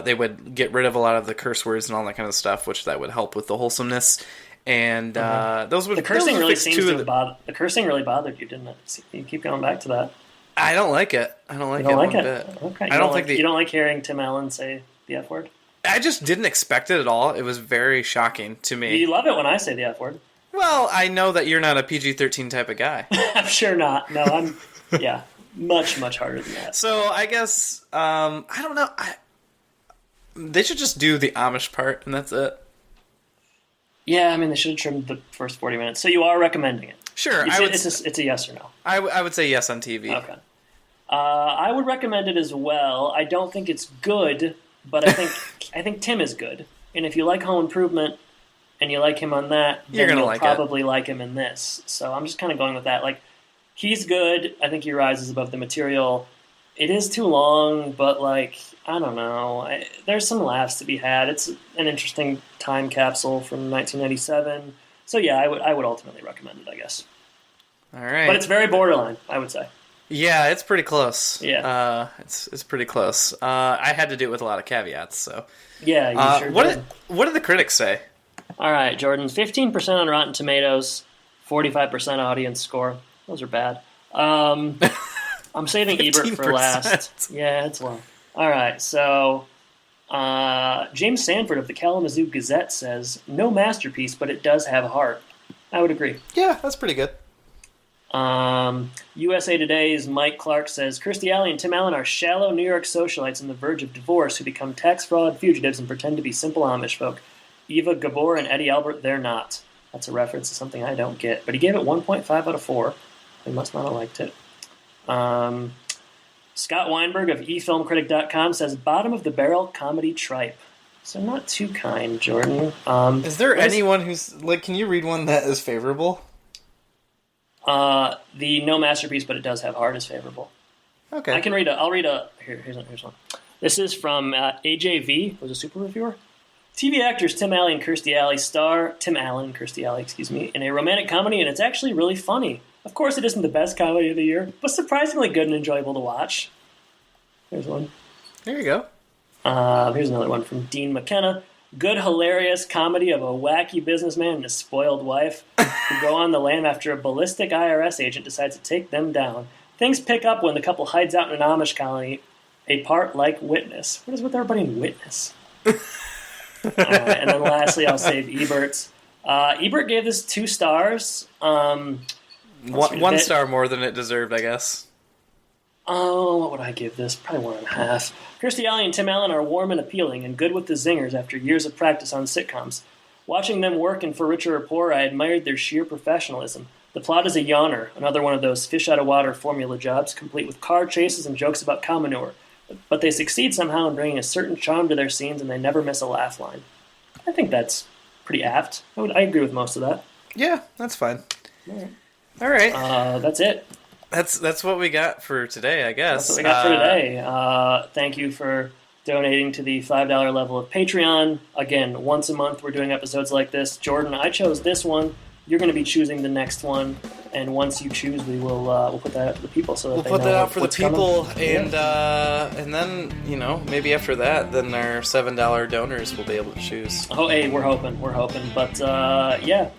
Speaker 2: They would get rid of a lot of the curse words and all that kind of stuff, which that would help with the wholesomeness. And those would
Speaker 1: the cursing really seems to bother. The cursing really bothered you, didn't it? You keep going back to that.
Speaker 2: I don't like it. I don't like it one bit.
Speaker 1: Okay. You don't like hearing Tim Allen say the F word?
Speaker 2: I just didn't expect it at all. It was very shocking to me.
Speaker 1: You love it when I say the F word.
Speaker 2: Well, I know that you're not a PG-13 type of guy.
Speaker 1: I'm sure not. No, I'm much, much harder than that.
Speaker 2: So I guess, I don't know. They should just do the Amish part, and that's it.
Speaker 1: Yeah, I mean, they should have trimmed the first 40 minutes. So you are recommending it?
Speaker 2: Sure.
Speaker 1: It's a yes or no?
Speaker 2: I would say yes on TV.
Speaker 1: Okay. I would recommend it as well. I don't think it's good, but I think Tim is good. And if you like Home Improvement and you like him on that, then you'll probably like him in this. So I'm just kind of going with that. He's good. I think he rises above the material. It is too long, but I don't know. There's some laughs to be had. It's an interesting time capsule from 1997. So yeah, I would ultimately recommend it, I guess.
Speaker 2: All right.
Speaker 1: But it's very borderline, I would say.
Speaker 2: Yeah, it's pretty close.
Speaker 1: Yeah.
Speaker 2: It's pretty close. I had to do it with a lot of caveats, so.
Speaker 1: Yeah, you sure did.
Speaker 2: What did the critics say?
Speaker 1: All right, Jordan. 15% on Rotten Tomatoes, 45% audience score. Those are bad. I'm saving 15%. Ebert for last. Yeah, it's low. All right, so James Sanford of the Kalamazoo Gazette says, no masterpiece, but it does have heart. I would agree.
Speaker 2: Yeah, that's pretty good.
Speaker 1: USA Today's Mike Clark says, Kirstie Alley and Tim Allen are shallow New York socialites on the verge of divorce who become tax fraud fugitives and pretend to be simple Amish folk. Eva Gabor and Eddie Albert, they're not. That's a reference to something I don't get. But he gave it 1.5 out of 4. He must not have liked it. Scott Weinberg of eFilmCritic.com says, bottom of the barrel comedy tripe. So not too kind, Jordan.
Speaker 2: Is there anyone who's, can you read one that is favorable?
Speaker 1: The no masterpiece, but it does have heart is favorable.
Speaker 2: Okay.
Speaker 1: I can read I'll read here's one. This is from AJV, who's a super reviewer. TV actors Tim Allen and Kirstie Alley star in a romantic comedy, and it's actually really funny. Of course, it isn't the best comedy of the year, but surprisingly good and enjoyable to watch. There's one.
Speaker 2: There you go.
Speaker 1: Here's another one from Dean McKenna. Good, hilarious comedy of a wacky businessman and his spoiled wife who go on the lam after a ballistic IRS agent decides to take them down. Things pick up when the couple hides out in an Amish colony, a part like Witness. What is with everybody in Witness? And then lastly, I'll save Ebert's. Ebert gave this 2 stars.
Speaker 2: One star more than it deserved, I guess.
Speaker 1: Oh, what would I give this? Probably 1.5. Kirstie Alley and Tim Allen are warm and appealing and good with the zingers after years of practice on sitcoms. Watching them work in For Richer or Poor, I admired their sheer professionalism. The plot is a yawner, another one of those fish-out-of-water formula jobs, complete with car chases and jokes about cow manure. But they succeed somehow in bringing a certain charm to their scenes, and they never miss a laugh line. I think that's pretty apt. I agree with most of that.
Speaker 2: Yeah, that's fine. All right.
Speaker 1: That's it.
Speaker 2: That's what we got for today, I guess.
Speaker 1: That's what we got for today. Thank you for donating to the $5 level of Patreon. Again, once a month we're doing episodes like this. Jordan, I chose this one. You're going to be choosing the next one, and once you choose, we'll put that out to the people so that they know. We'll put that out for the people,
Speaker 2: and then maybe after that, then our $7 donors will be able to choose.
Speaker 1: Oh, hey, we're hoping, but yeah.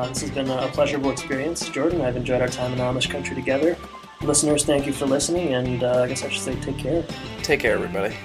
Speaker 1: This has been a pleasurable experience, Jordan. I've enjoyed our time in Amish country together. Listeners, thank you for listening, and I guess I should say take care.
Speaker 2: Take care, everybody.